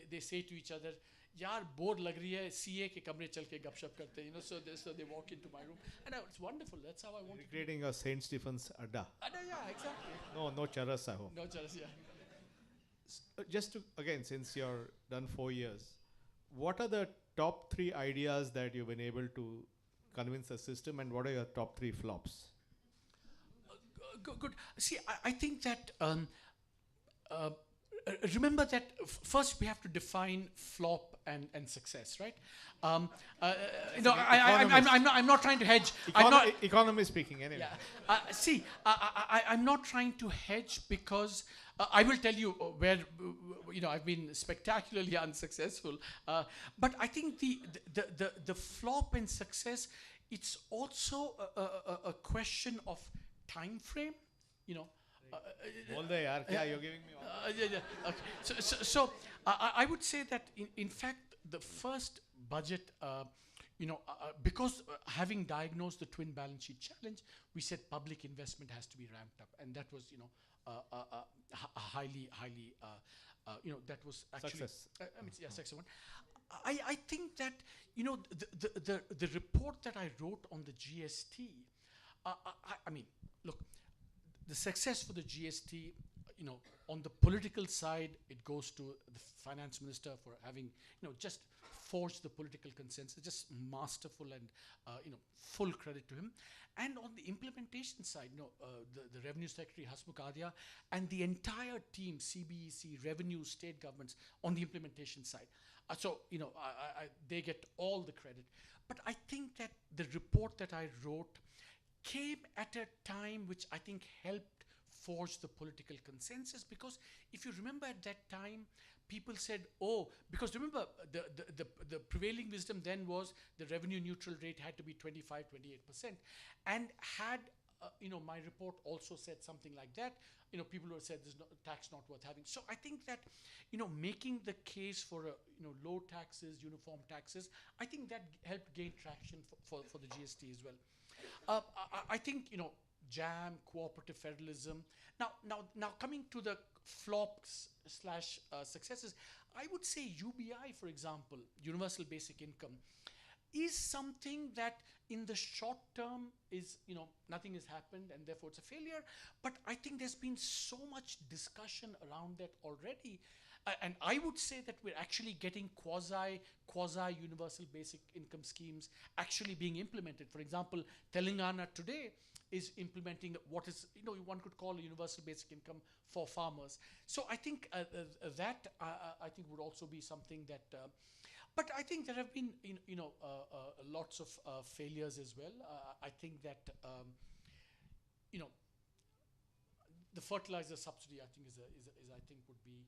Speaker 3: they say to each other, "Yaar, bore lag rahi hai, CA ke kamre chal ke gapshap karte." So they walk into my room, and it's wonderful. That's how I want.
Speaker 2: Creating a Saint Stephen's Adda.
Speaker 3: Yeah, exactly.
Speaker 2: No charas, I hope.
Speaker 3: No charas, yeah.
Speaker 2: Just to again, since you're done 4 years, what are the top 3 ideas that you've been able to convince the system, and what are your top 3 flops?
Speaker 3: Good. See, I think that remember that first we have to define flop and success, right? I'm not trying to hedge.
Speaker 2: Economy speaking, anyway.
Speaker 3: Yeah. I'm not trying to hedge because I will tell you where I've been spectacularly unsuccessful. But I think the flop and success, it's also a question of time frame,
Speaker 2: You're giving me all.
Speaker 3: Okay. So I would say that in fact the first budget, because having diagnosed the twin balance sheet challenge, we said public investment has to be ramped up, and that was highly that was actually success. Success one. I think that the report that I wrote on the GST. I mean, look, the success for the GST, on the political side, it goes to the finance minister for having, just forged the political consensus, just masterful and, full credit to him. And on the implementation side, the Revenue Secretary, Hasmukh Adhia, and the entire team, CBEC, Revenue, state governments, on the implementation side. They get all the credit. But I think that the report that I wrote came at a time which I think helped forge the political consensus, because if you remember at that time, people said, oh, because remember the prevailing wisdom then was the revenue neutral rate had to be 25-28%, and had my report also said something like that. People who have said this tax not worth having. So I think that making the case for low taxes, uniform taxes, I think that helped gain traction for the GST as well. I think jam, cooperative federalism. Now coming to the flops slash successes, I would say UBI, for example, universal basic income, is something that in the short term is, nothing has happened and therefore it's a failure. But I think there's been so much discussion around that already. And I would say that we're actually getting quasi universal basic income schemes actually being implemented. For example, Telangana today is implementing what is, one could call a universal basic income for farmers. So I think that I think would also be something that. But I think there have been, lots of failures as well. I think that, the fertilizer subsidy, I think, I think would be,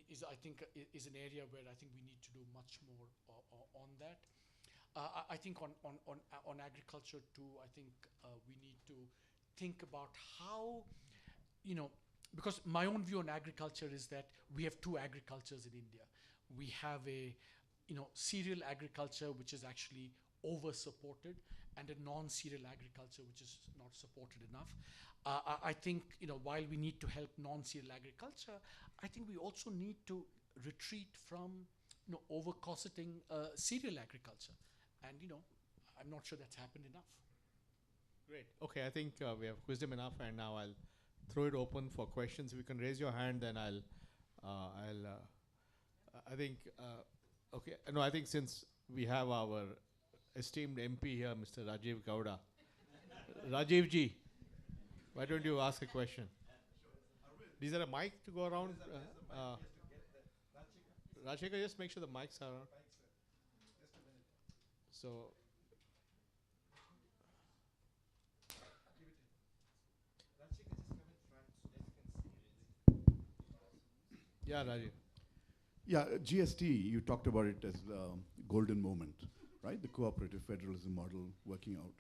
Speaker 3: is an area where I think we need to do much more on that. I think on agriculture too, I think we need to think about how, because my own view on agriculture is that we have two agricultures in India. We have a cereal agriculture, which is actually over-supported, and a non-cereal agriculture, which is not supported enough. I think, while we need to help non-cereal agriculture, I think we also need to retreat from, over-cosseting cereal agriculture. And, I'm not sure that's happened enough.
Speaker 2: Great. Okay, I think we have wisdom enough, and now I'll throw it open for questions. If you can raise your hand, then I think, okay. No, I think since we have our esteemed MP here, Mr. Rajiv Gowda. Rajiv ji, why don't you ask a question? Is there a mic to go around? Rajshekar, just make sure the mics are on. So, yeah, Rajiv.
Speaker 4: Yeah, GST, you talked about it as the golden moment, right? The cooperative federalism model working out.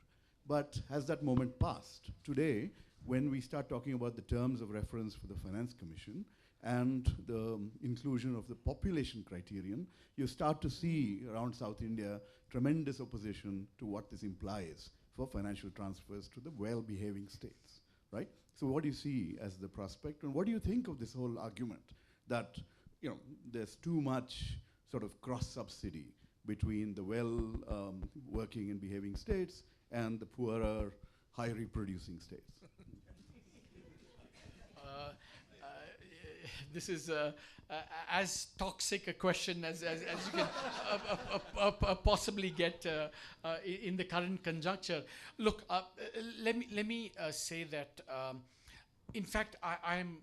Speaker 4: But has that moment passed? Today, when we start talking about the terms of reference for the Finance Commission and the inclusion of the population criterion, you start to see around South India tremendous opposition to what this implies for financial transfers to the well-behaving states, right? So what do you see as the prospect, and what do you think of this whole argument that there's too much sort of cross-subsidy between the working and behaving states and the poorer, high-reproducing states?
Speaker 3: This is as toxic a question as you can possibly get in the current conjuncture. Look, let me say that, in fact, I am,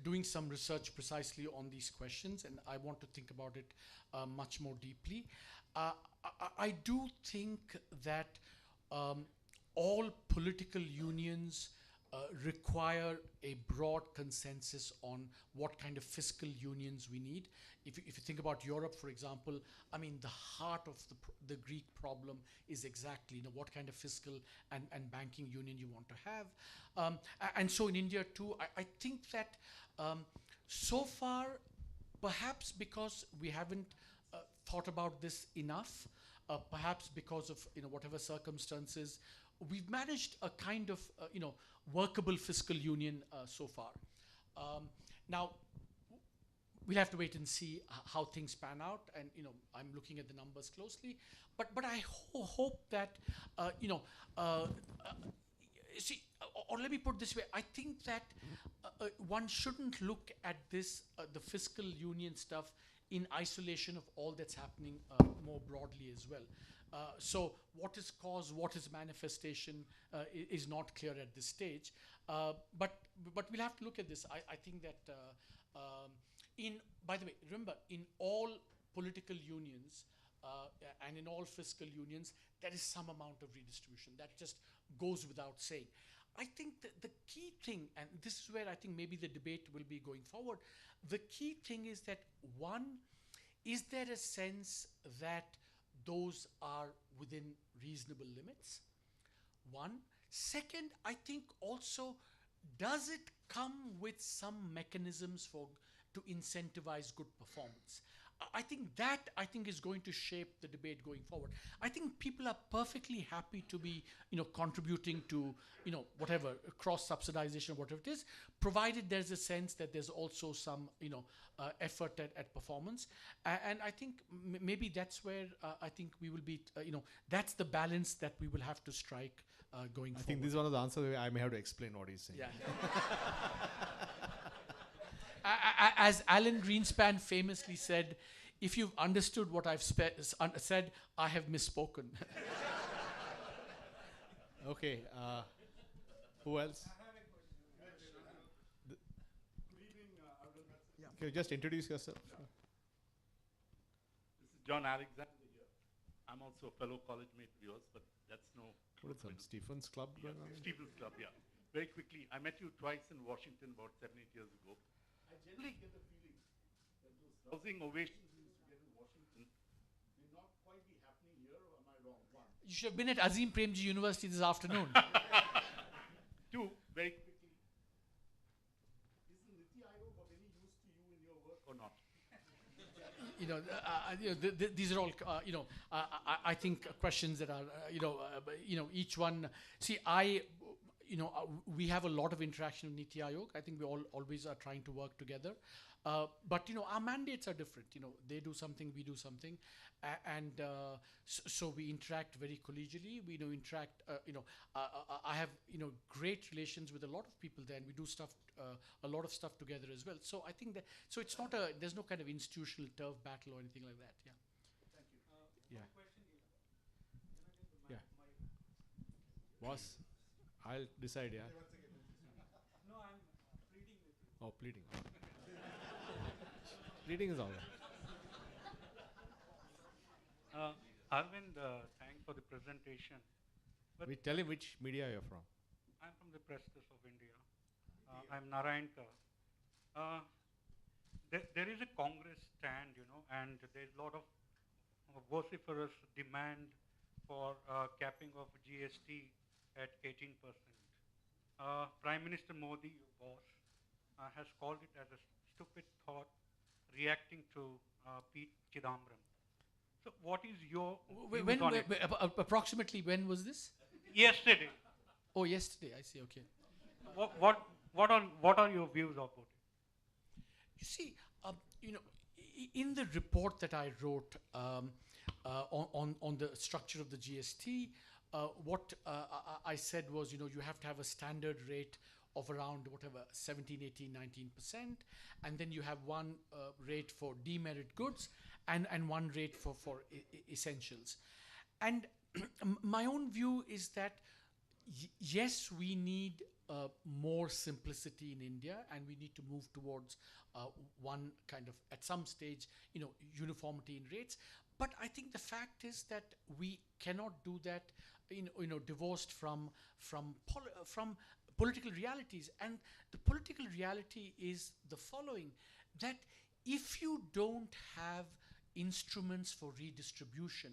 Speaker 3: doing some research precisely on these questions, and I want to think about it much more deeply. I do think that all political unions require a broad consensus on what kind of fiscal unions we need. If you think about Europe, for example, I mean, the heart of the Greek problem is exactly what kind of fiscal and banking union you want to have. And so in India too, I think that so far, perhaps because we haven't thought about this enough, perhaps because of whatever circumstances, we've managed a kind of workable fiscal union so far. Now, we'll have to wait and see how things pan out, and I'm looking at the numbers closely. But I hope that see, or let me put it this way: I think that one shouldn't look at this the fiscal union stuff in isolation of all that's happening more broadly as well. So what is cause, what is manifestation is not clear at this stage. But we'll have to look at this. I think that by the way, remember, in all political unions and in all fiscal unions, there is some amount of redistribution. That just goes without saying. I think the key thing, and this is where I think maybe the debate will be going forward, the key thing is that one, is there a sense that those are within reasonable limits? One. Second, I think also, does it come with some mechanisms to incentivize good performance? I think that is going to shape the debate going forward. I think people are perfectly happy to be, contributing to, whatever cross subsidization or whatever it is, provided there's a sense that there's also some, effort at performance. And I think maybe that's where I think we will be, that's the balance that we will have to strike going forward.
Speaker 2: I think this is one of the answers where I may have to explain what he's saying.
Speaker 3: Yeah. As Alan Greenspan famously said, if you've understood what I've said, I have misspoken.
Speaker 2: Okay. Who else? Can you just introduce yourself?
Speaker 5: This is John Alexander here. I'm also a fellow college mate of yours, but that's no...
Speaker 2: What is some Stephen's Club going on?
Speaker 5: Stephen's Club, yeah. Very quickly, I met you twice in Washington about 7-8 years ago. I generally get the feeling that those rousing ovations we used to get in Washington may not quite be happening here, or am I wrong? One.
Speaker 3: You should have been at Azim Premji University this afternoon.
Speaker 5: Two, very quickly. Is the Niti Aayog of any use to you in your work or not?
Speaker 3: These are all, I think questions that are, each one. See, we have a lot of interaction with Niti Aayog. I think we always are trying to work together. But, our mandates are different. They do something, we do something. So we interact very collegially. We interact, I have, great relations with a lot of people there, and we do stuff, a lot of stuff together as well. So I think that, so it's not there's no kind of institutional turf battle or anything like that. Yeah.
Speaker 5: Thank you.
Speaker 2: Yeah.
Speaker 5: Question is,
Speaker 2: Yeah. Boss, I'll decide, yeah.
Speaker 5: No, I'm pleading with you.
Speaker 2: Oh, pleading. Pleading is all right.
Speaker 5: Arvind, thanks for the presentation. But
Speaker 2: We tell him which media you're from.
Speaker 5: I'm from the Presses of India. I'm Narayankar. There is a Congress stand, and there's a lot of vociferous demand for capping of GST at 18%. Prime Minister Modi, your boss, has called it as a stupid thought reacting to P. Chidambaram. So what is your views on it?
Speaker 3: Approximately when was this?
Speaker 5: Yesterday.
Speaker 3: Oh, yesterday. I see. Okay.
Speaker 5: What are your views about it?
Speaker 3: You see, in the report that I wrote on the structure of the GST, what I said was, you have to have a standard rate of around 17, 18, 19%, and then you have one rate for demerit goods and one rate for essentials. And my own view is that yes, we need more simplicity in India, and we need to move towards one kind of, at some stage, uniformity in rates. But I think the fact is that we cannot do that, divorced from political realities. And the political reality is the following: that if you don't have instruments for redistribution,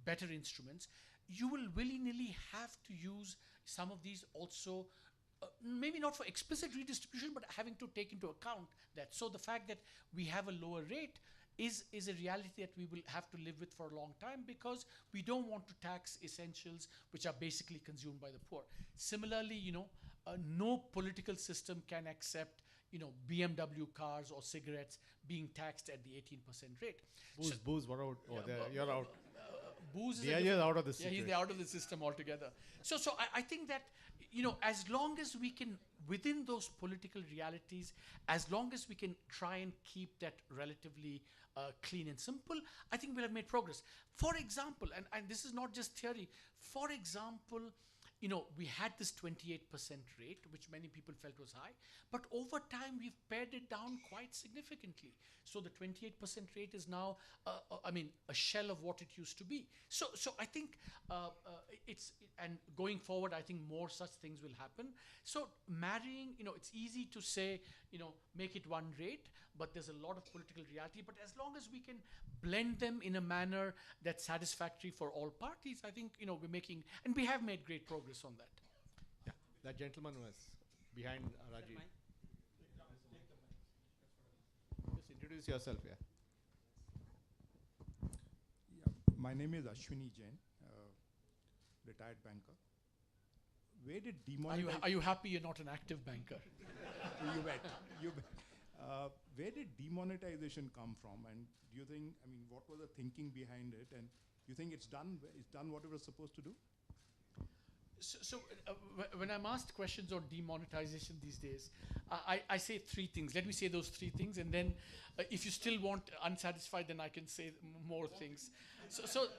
Speaker 3: better instruments, you will willy-nilly have to use some of these also, maybe not for explicit redistribution, but having to take into account that. So the fact that we have a lower rate is a reality that we will have to live with for a long time, because we don't want to tax essentials which are basically consumed by the poor. Similarly, no political system can accept BMW cars or cigarettes being taxed at the 18% rate.
Speaker 2: Booze, what out? Oh, you're out.
Speaker 3: Booze is
Speaker 2: You're out of the system.
Speaker 3: Yeah, he's out of the system altogether. So I think that, as long as we can, within those political realities, as long as we can try and keep that relatively clean and simple, I think we'll have made progress. For example, and this is not just theory, for example, we had this 28% rate, which many people felt was high, but over time we've pared it down quite significantly. So the 28% rate is now, a shell of what it used to be. So I think and going forward, I think more such things will happen. So marrying, it's easy to say, make it one rate, but there's a lot of political reality. But as long as we can blend them in a manner that's satisfactory for all parties, I think, we're making, and we have made great progress on that.
Speaker 2: Yeah, that gentleman was behind Rajiv. Just introduce yourself, yeah.
Speaker 6: Yeah, my name is Ashwini Jain, retired banker. Where did
Speaker 3: Are you happy you're not an active banker?
Speaker 6: You bet. You bet. Where did demonetization come from? And do you think, what was the thinking behind it? And do you think it's done what it was supposed to do?
Speaker 3: When I'm asked questions on demonetization these days, I say three things. Let me say those three things, and then if you still want unsatisfied, then I can say more things. So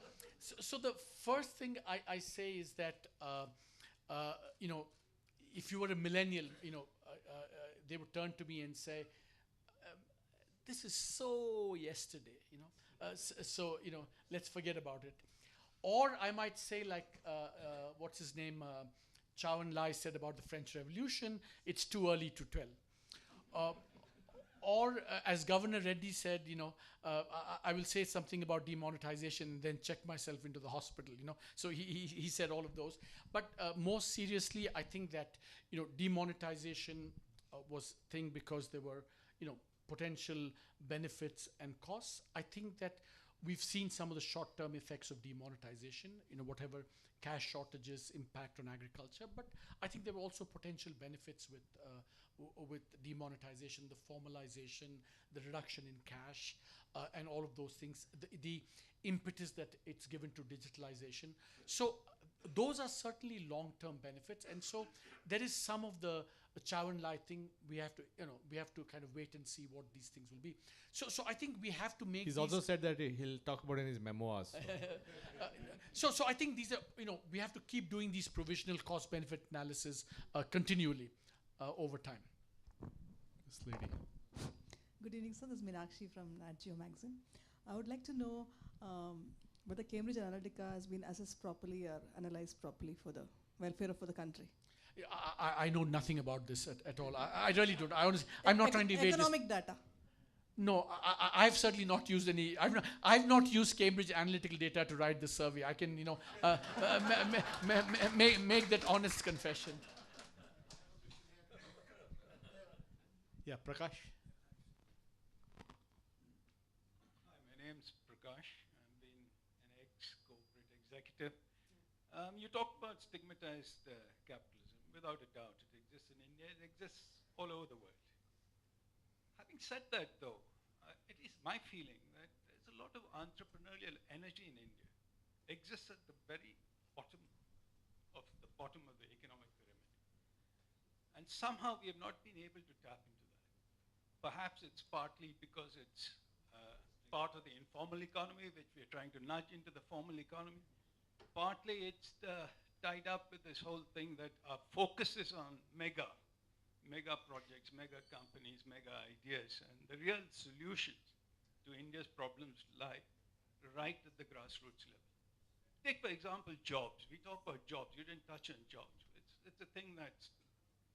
Speaker 3: the first thing I say is that, if you were a millennial, they would turn to me and say, this is so yesterday, let's forget about it. Or I might say, like, what's his name, Chow and Lai said about the French Revolution, it's too early to tell. Or as Governor Reddy said, I will say something about demonetization and then check myself into the hospital, So he said all of those. But more seriously, I think that, demonetization was thing because there were, potential benefits and costs. I think that we've seen some of the short-term effects of demonetization, whatever cash shortages impact on agriculture. But I think there were also potential benefits with demonetization, the formalization, the reduction in cash, and all of those things, the impetus that it's given to digitalization. So those are certainly long-term benefits. And so there is some of the Chow and Lai thing. We have to kind of wait and see what these things will be. So I think we have to make.
Speaker 2: He's also said that he'll talk about it in his memoirs.
Speaker 3: So I think these are, we have to keep doing these provisional cost-benefit analysis continually over time.
Speaker 2: This lady.
Speaker 7: Good evening, sir. This is Meenakshi from Nat Geo magazine. I would like to know whether Cambridge Analytica has been assessed properly or analyzed properly for the welfare of the country.
Speaker 3: I know nothing about this at all. I really don't. I'm not trying to evade
Speaker 7: economic data.
Speaker 3: No, I've certainly not used any. I've not used Cambridge Analytical data to write the survey. I can, make that honest confession.
Speaker 2: Yeah, Prakash.
Speaker 8: Hi, my name's Prakash. I've been an ex-corporate executive. You talk about stigmatized capitalism. Without a doubt, it exists in India. It exists all over the world. Having said that, though, it is my feeling that there's a lot of entrepreneurial energy in India. Exists at the very bottom of the economic pyramid. And somehow we have not been able to tap into that. Perhaps it's partly because it's part of the informal economy, which we're trying to nudge into the formal economy. Partly it's tied up with this whole thing that our focus is on mega projects, mega companies, mega ideas, and the real solutions to India's problems lie right at the grassroots level. Take, for example, jobs. We talk about jobs. You didn't touch on jobs. It's a thing that's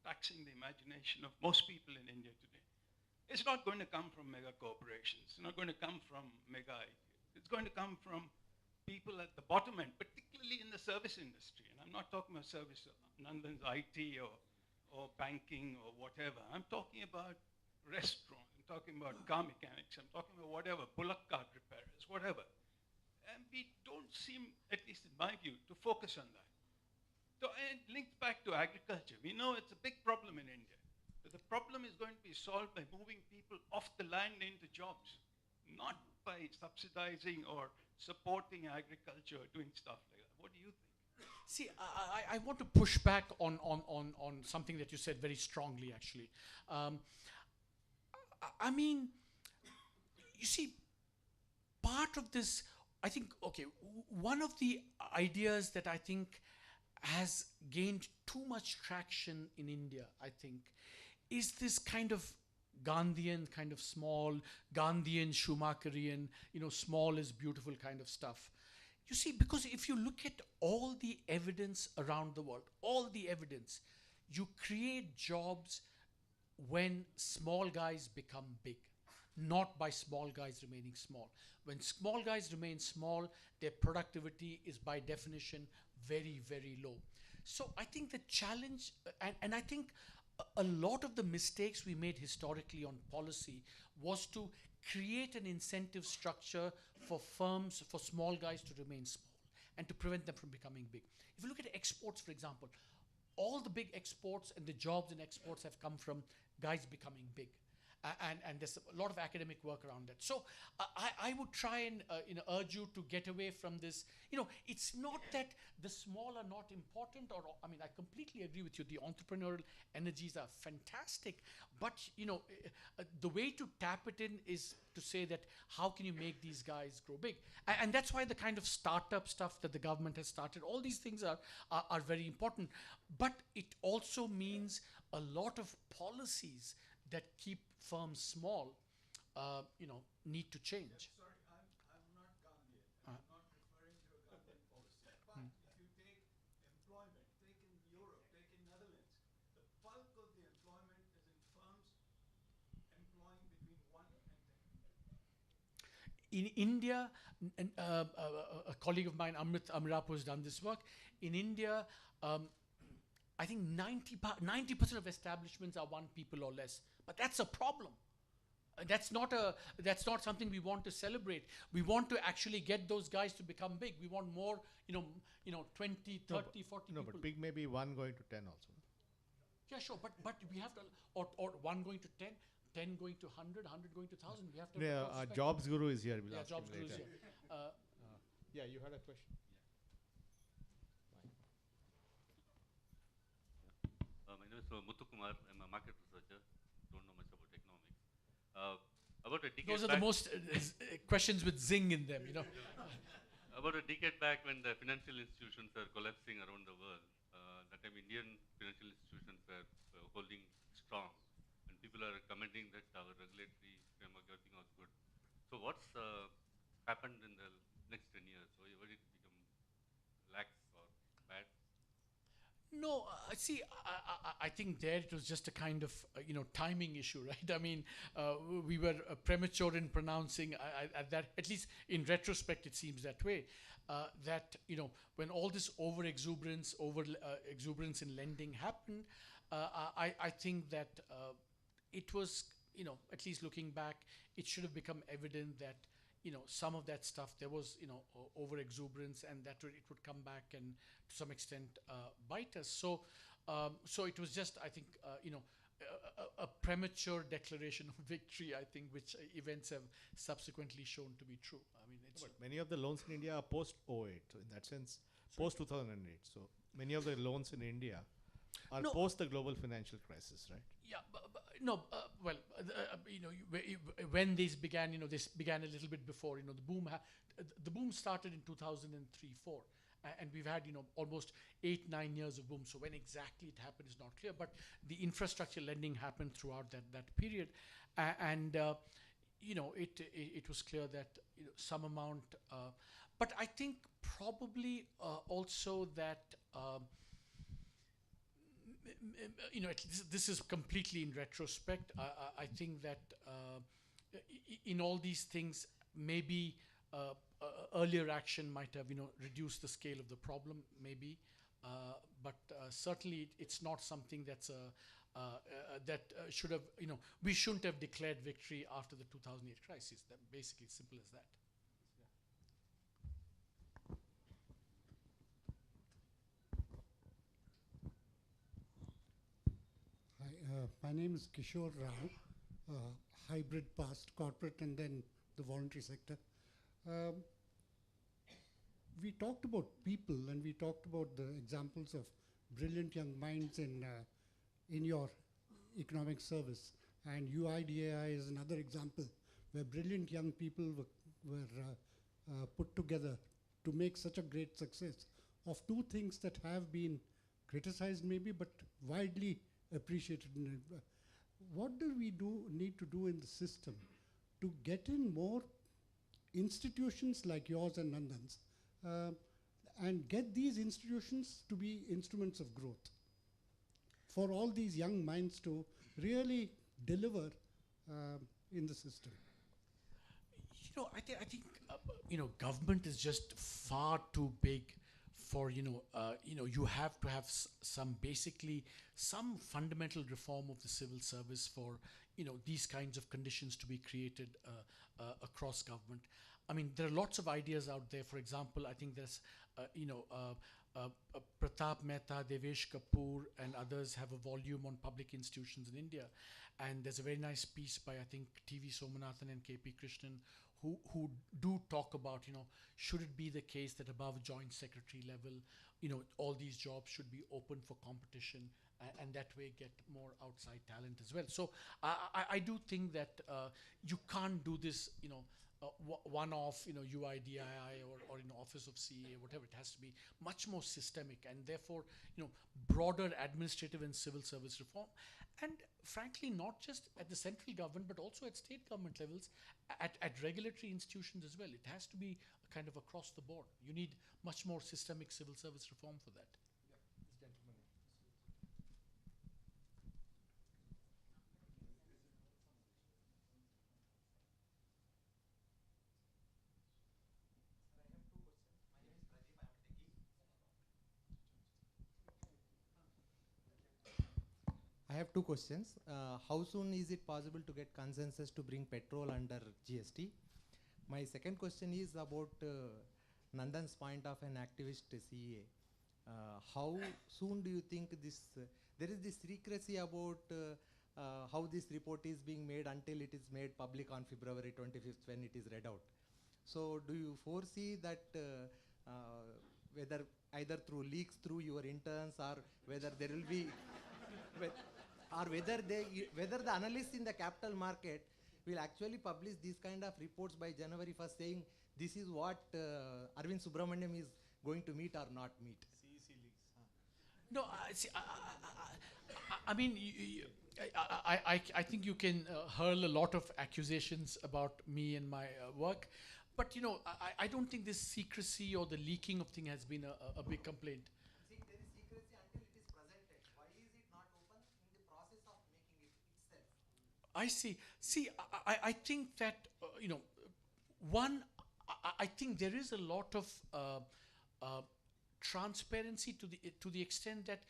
Speaker 8: taxing the imagination of most people in India today. It's not going to come from mega corporations. It's not going to come from mega ideas. It's going to come from people at the bottom end, particularly in the service industry. And I'm not talking about service, Nandan's IT or banking or whatever. I'm talking about restaurant. I'm talking about car mechanics. I'm talking about whatever, bullock cart repairers, whatever. And we don't seem, at least in my view, to focus on that. So it links back to agriculture. We know it's a big problem in India. But the problem is going to be solved by moving people off the land into jobs, not by subsidizing or supporting agriculture, doing stuff like that. What do you think?
Speaker 3: See, I want to push back on something that you said very strongly, actually. I mean, you see, part of this, I think, okay, one of the ideas that I think has gained too much traction in India, I think, is this kind of Gandhian, kind of small, Gandhian, Schumacherian, small is beautiful kind of stuff. You see, because if you look at all the evidence around the world, all the evidence, you create jobs when small guys become big, not by small guys remaining small. When small guys remain small, their productivity is by definition very, very low. So I think the challenge, and I think a lot of the mistakes we made historically on policy was to create an incentive structure for firms, for small guys to remain small and to prevent them from becoming big. If you look at exports, for example, all the big exports and the jobs in exports have come from guys becoming big. And there's a lot of academic work around that. So I would try and urge you to get away from this. It's not that the small are not important, I completely agree with you. The entrepreneurial energies are fantastic, but the way to tap it in is to say that how can you make these guys grow big? And that's why the kind of startup stuff that the government has started, all these things are very important. But it also means a lot of policies that keep firms small, need to change.
Speaker 1: Sorry, I'm not Gandhian. I'm not referring to a Gandhian policy. But if you take employment, take in Europe, take in Netherlands, the bulk of the employment is in firms employing between 1 and 10.
Speaker 3: In India, a colleague of mine, Amrit Amrap, has done this work. In India, I think 90% of establishments are 1 people or less. But that's a problem. That's not something we want to celebrate. We want to actually get those guys to become big. We want more, 20, 30, 40 people.
Speaker 2: But big may be 1 going to 10 also.
Speaker 3: Yeah, sure. But we have to, or 1 going to 10, 10 going to 100, 100 going to 1,000. We have to.
Speaker 2: Yeah, Jobs Guru is here. We'll ask
Speaker 3: Jobs
Speaker 2: him
Speaker 3: Guru is
Speaker 2: later.
Speaker 3: here.
Speaker 2: Yeah, you had a question.
Speaker 9: My name is Muthu Kumar. I'm a market researcher. Don't know much about economics. About a decade
Speaker 3: Those are
Speaker 9: back,
Speaker 3: the most questions with zing in them,
Speaker 9: About a decade back, when the financial institutions are collapsing around the world, that time Indian financial institutions were holding strong, and people are commenting that our regulatory framework, everything was good. So what's happened in the next 10 years? Why did it become lax or bad?
Speaker 3: No, see, I think there it was just a kind of timing issue, right? I mean, we were premature in pronouncing at that. At least in retrospect, it seems that way. That when all this over exuberance in lending happened, I think that it was at least looking back, it should have become evident that some of that stuff, there was over exuberance, and that it would come back and to some extent bite us. So it was just, I think, a premature declaration of victory, I think, which events have subsequently shown to be true. I mean, it's
Speaker 2: But many of the loans in India are post 08, so in that sense, post 2008. So many of the loans in India are post the global financial crisis, right?
Speaker 3: Yeah, when this began, this began a little bit before. The boom started in 2003-4, and we've had almost 8-9 years of boom. So when exactly it happened is not clear, but the infrastructure lending happened throughout that period, and it was clear that some amount. But I think probably also that. This is completely in retrospect. I think that in all these things, maybe earlier action might have reduced the scale of the problem, maybe, but certainly it's not something that's that should have we shouldn't have declared victory after the 2008 crisis. That basically simple as that.
Speaker 10: My name is Kishore Rao, hybrid past corporate and then the voluntary sector. We talked about people, and we talked about the examples of brilliant young minds in your economic service. And UIDAI is another example where brilliant young people were put together to make such a great success of two things that have been criticized maybe, but widely appreciated. What do we need to do in the system to get in more institutions like yours and Nandan's, and get these institutions to be instruments of growth for all these young minds to really deliver in the system?
Speaker 3: I think government is just far too big for you have to have some fundamental reform of the civil service for these kinds of conditions to be created across government. I mean, there are lots of ideas out there. For example, I think there's Pratap Mehta, Devesh Kapoor, and others have a volume on public institutions in India, and there's a very nice piece by I think T.V. Somanathan and K.P. Krishnan who do talk about, should it be the case that above joint secretary level, all these jobs should be open for competition, and that way get more outside talent as well. So I do think that you can't do this, one-off, UIDII or Office of CA, whatever. It has to be much more systemic, and therefore, broader administrative and civil service reform. And frankly, not just at the central government, but also at state government levels, at regulatory institutions as well. It has to be kind of across the board. You need much more systemic civil service reform for that. This gentleman.
Speaker 11: I have two questions. How soon is it possible to get consensus to bring petrol under GST? My second question is about Nandan's point of an activist CA. How soon do you think this, there is this secrecy about how this report is being made until it is made public on February 25th when it is read out. So do you foresee that whether either through leaks through your interns, or whether there will be or whether the analysts in the capital market will actually publish these kind of reports by January 1st saying this is what Arvind Subramanian is going to meet or not meet?
Speaker 3: CEC leaks. No, I mean, I think you can hurl a lot of accusations about me and my work, but I don't think this secrecy or the leaking of thing has been a big complaint.
Speaker 11: See, there is secrecy until it is presented. Why is it not open in the process of making it itself?
Speaker 3: I see. See, I think that, one, I think there is a lot of transparency to the extent that,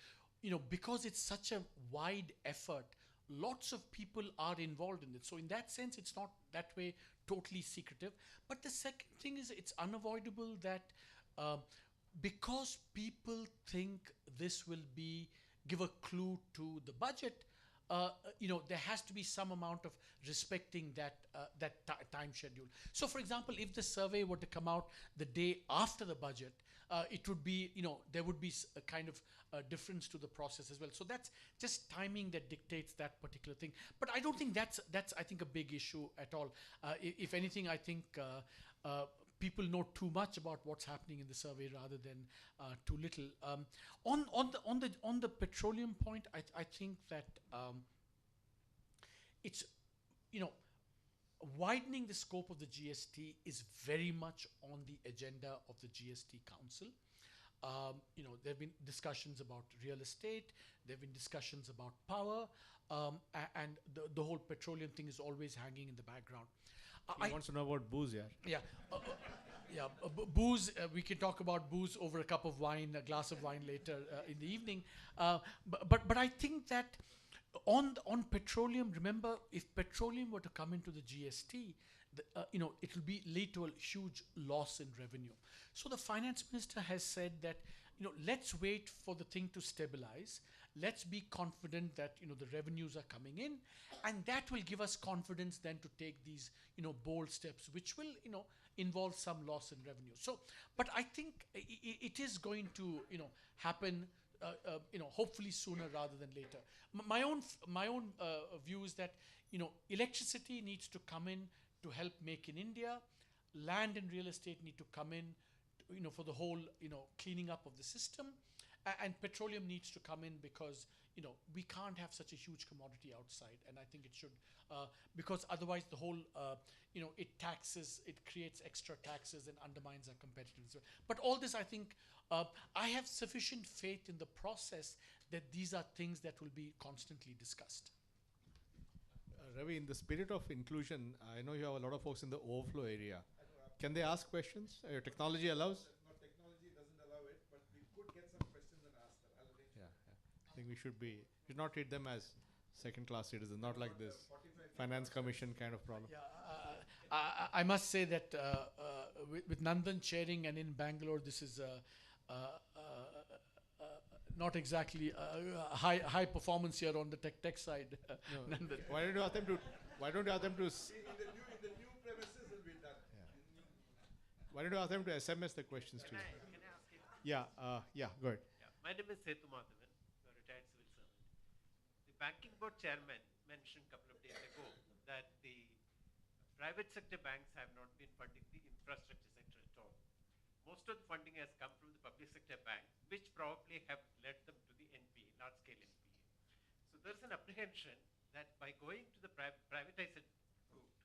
Speaker 3: because it's such a wide effort, lots of people are involved in it. So in that sense, it's not that way totally secretive. But the second thing is it's unavoidable that because people think this will give a clue to the budget, there has to be some amount of respecting that time schedule. So, for example, if the survey were to come out the day after the budget, it would be, there would be a kind of difference to the process as well. So that's just timing that dictates that particular thing. But I don't think that's I think a big issue at all. If anything, I think people know too much about what's happening in the survey rather than too little. On the petroleum point, I think that it's widening the scope of the GST is very much on the agenda of the GST Council. There have been discussions about real estate, there have been discussions about power, and the whole petroleum thing is always hanging in the background.
Speaker 2: He wants to know about booze, yeah.
Speaker 3: Yeah. Booze, we can talk about booze over a cup of wine, a glass of wine later in the evening. But I think that on petroleum, remember, if petroleum were to come into the GST, it will lead to a huge loss in revenue. So the finance minister has said that, let's wait for the thing to stabilize. Let's be confident that, the revenues are coming in, and that will give us confidence then to take these, bold steps, which will, involve some loss in revenue. So, but I think it is going to, happen, hopefully sooner rather than later. My own view is that, electricity needs to come in to help make in India. Land and real estate need to come in for the whole, cleaning up of the system. And petroleum needs to come in because, we can't have such a huge commodity outside. And I think it should, because otherwise the whole, it creates extra taxes and undermines our competitiveness. But all this, I think, I have sufficient faith in the process that these are things that will be constantly discussed.
Speaker 2: Ravi, in the spirit of inclusion, I know you have a lot of folks in the overflow area. Can they ask questions? Your technology allows?
Speaker 1: No, technology doesn't allow it, but we could get some questions and ask them. I'll arrange it.
Speaker 2: I think we should not treat them as second-class citizens, not like this finance commission kind of problem.
Speaker 3: Yeah, I must say that with Nandan chairing and in Bangalore, this is not exactly high performance here on the tech side.
Speaker 2: No. Why don't you ask them to? Why don't you ask them to?
Speaker 1: In the new premises will be done.
Speaker 2: Why don't you ask them to SMS the questions to you?
Speaker 12: Can I ask you?
Speaker 2: Yeah, go ahead.
Speaker 12: Yeah. My name is Setu Madhavan, a retired civil servant. The banking board chairman mentioned a couple of days ago that the private sector banks have not been funding the infrastructure sector at all. Most of the funding has come from the public sector banks, which probably have led them to the NPA, large-scale NPA. So there's an apprehension that by going to the privatized route,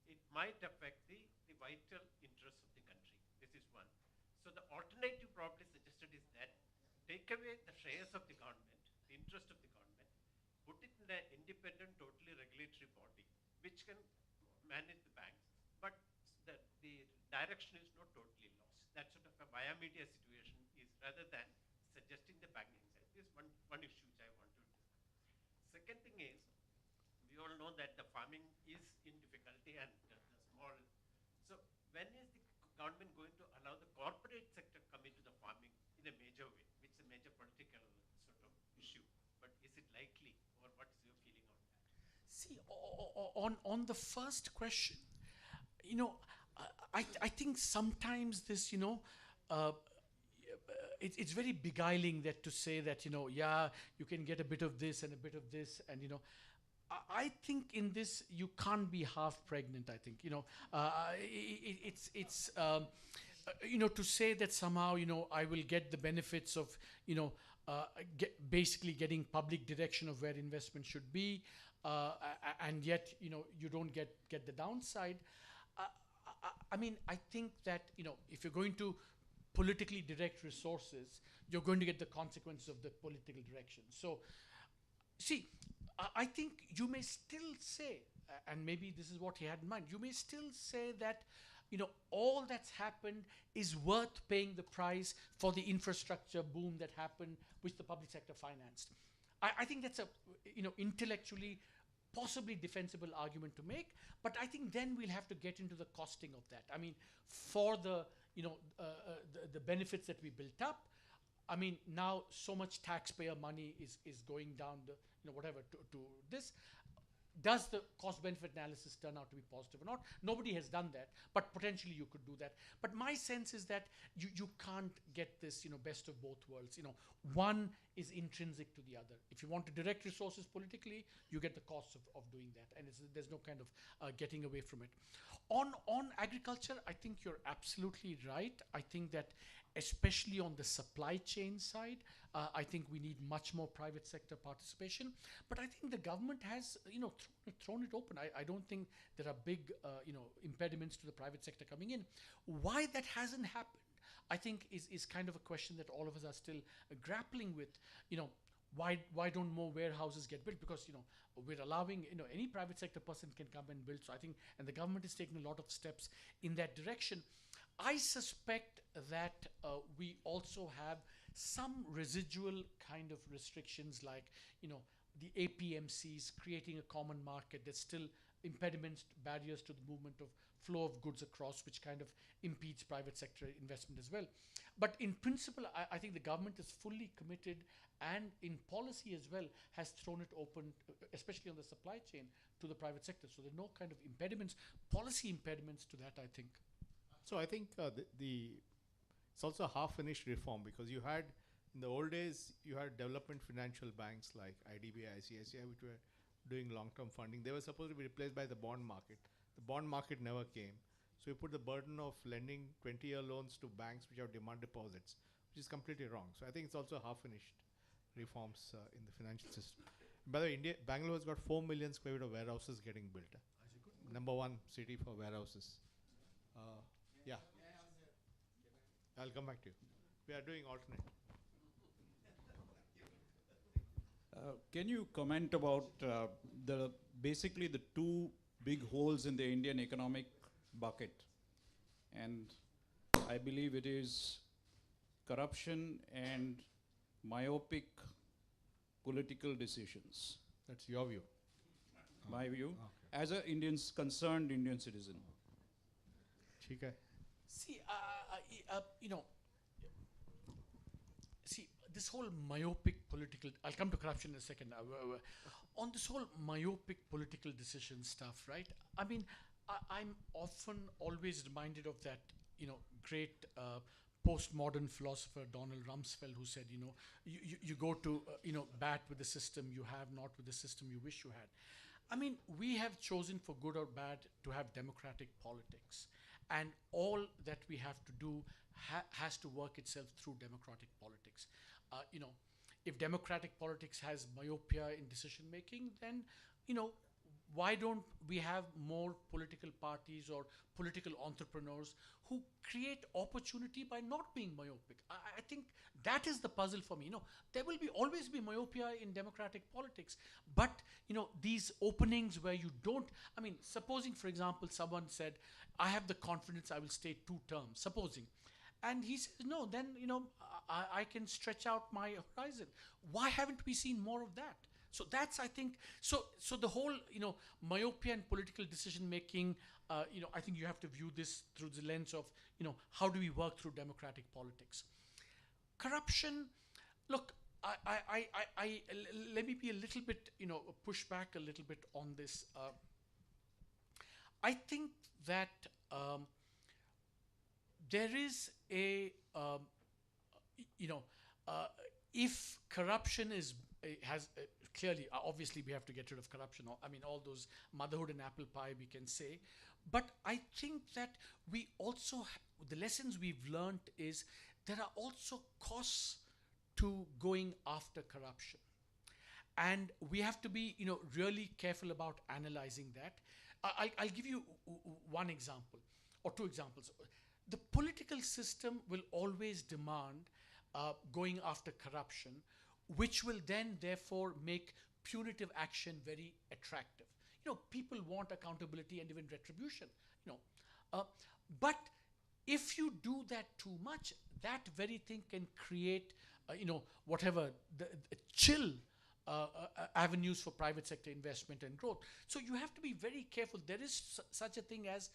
Speaker 12: it might affect the vital interests of the country. This is one. So the alternative probably suggested is that take away the shares of the government, the interest of the government, put it in an independent, totally regulatory body, which can manage the banks, but the direction is not totally lost. That sort of a via media situation is rather than suggesting the banking side. This is one issue which I want to discuss. Second thing is, we all know that the farming is in difficulty and the small. So when is the government going to allow the corporate sector come into the farming in a major way, which is a major political sort of issue? But is it likely, or what is your feeling on that?
Speaker 3: See, on the first question, I think sometimes this, it's very beguiling that to say that, you can get a bit of this and a bit of this, and I think in this you can't be half pregnant. I think it's to say that somehow I will get the benefits of basically getting public direction of where investment should be, and yet you don't get the downside. I think that if you're going to politically direct resources, you're going to get the consequences of the political direction. So, see, I think you may still say, and maybe this is what he had in mind, you may still say that all that's happened is worth paying the price for the infrastructure boom that happened, which the public sector financed. I think that's a intellectually possibly defensible argument to make, but I think then we'll have to get into the costing of that. I mean, for the the benefits that we built up, I mean, now so much taxpayer money is going down the whatever to this. Does the cost-benefit analysis turn out to be positive or not? Nobody has done that, but potentially you could do that. But my sense is that you can't get this, best of both worlds. One is intrinsic to the other. If you want to direct resources politically, you get the costs of doing that, and there's no kind of getting away from it. On agriculture, I think you're absolutely right. I think that especially on the supply chain side, I think we need much more private sector participation. But I think the government has, thrown it open. I don't think there are big, impediments to the private sector coming in. Why that hasn't happened, I think, is kind of a question that all of us are still grappling with. Why don't more warehouses get built? Because we're allowing any private sector person can come and build. So I think, and the government is taking a lot of steps in that direction. I suspect that we also have some residual kind of restrictions, like the APMCs creating a common market. There's still impediments, barriers to the movement of flow of goods across, which kind of impedes private sector investment as well. But in principle, I think the government is fully committed, and in policy as well has thrown it open, especially on the supply chain, to the private sector. So there are no kind of impediments, policy impediments to that, I think.
Speaker 2: So I think it's also a half-finished reform, because you had, in the old days, you had development financial banks like IDBI, ICICI, which were doing long-term funding. They were supposed to be replaced by the bond market. The bond market never came. So you put the burden of lending 20-year loans to banks which have demand deposits, which is completely wrong. So I think it's also half-finished reforms in the financial system. By the way, Bangalore has got 4 million square feet of warehouses getting built. Number one city for warehouses. Yeah. I'll come back to you. We are doing alternate.
Speaker 13: Can you comment about basically the two big holes in the Indian economic bucket? And I believe it is corruption and myopic political decisions.
Speaker 2: That's your view.
Speaker 13: My view,
Speaker 2: Okay.
Speaker 13: as a concerned Indian citizen.
Speaker 2: Okay.
Speaker 3: See, see, this whole myopic political, I'll come to corruption in a second. On this whole myopic political decision stuff, right? I mean, I'm often always reminded of that, great postmodern philosopher Donald Rumsfeld, who said, you go to, bat with the system you have, not with the system you wish you had. I mean, we have chosen, for good or bad, to have democratic politics. And all that we have to do has to work itself through democratic politics. If democratic politics has myopia in decision making, then, why don't we have more political parties or political entrepreneurs who create opportunity by not being myopic? I think that is the puzzle for me. There will always be myopia in democratic politics, but these openings where you don't, I mean, supposing, for example, someone said, I have the confidence I will stay 2 terms, supposing. And he says, no, then, I can stretch out my horizon. Why haven't we seen more of that? So that's, I think, so the whole, myopia and political decision making, I think you have to view this through the lens of, how do we work through democratic politics? Corruption, look, let me be a little bit, push back a little bit on this. I think that there is a, if corruption has clearly, obviously we have to get rid of corruption. I mean, all those motherhood and apple pie we can say. But I think that we also, the lessons we've learned is there are also costs to going after corruption. And we have to be, really careful about analyzing that. I'll give you one example or 2 examples. The political system will always demand going after corruption, which will then therefore make punitive action very attractive. People want accountability and even retribution. But if you do that too much, that very thing can create, whatever the chill avenues for private sector investment and growth. So you have to be very careful. There is such a thing as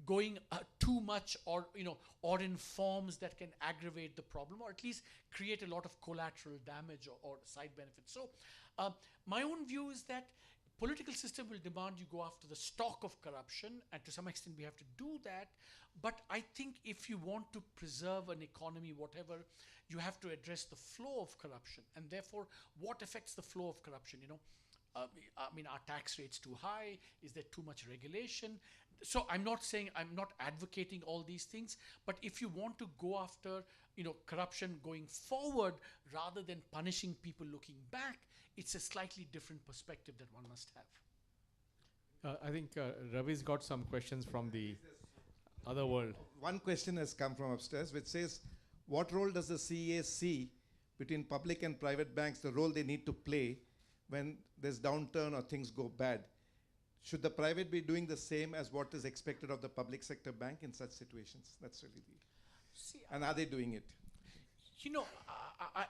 Speaker 3: going too much or in forms that can aggravate the problem or at least create a lot of collateral damage or side benefits. So my own view is that political system will demand you go after the stock of corruption, and to some extent we have to do that. But I think if you want to preserve an economy, whatever, you have to address the flow of corruption, and therefore what affects the flow of corruption. I mean, are tax rates too high? Is there too much regulation? So I'm not advocating all these things, but if you want to go after, corruption going forward rather than punishing people looking back, it's a slightly different perspective that one must have.
Speaker 2: I think Ravi's got some questions from the other world.
Speaker 1: One question has come from upstairs, which says, what role does the CEA see between public and private banks, the role they need to play when there's downturn or things go bad? Should the private be doing the same as what is expected of the public sector bank in such situations? That's really the... And are they doing it?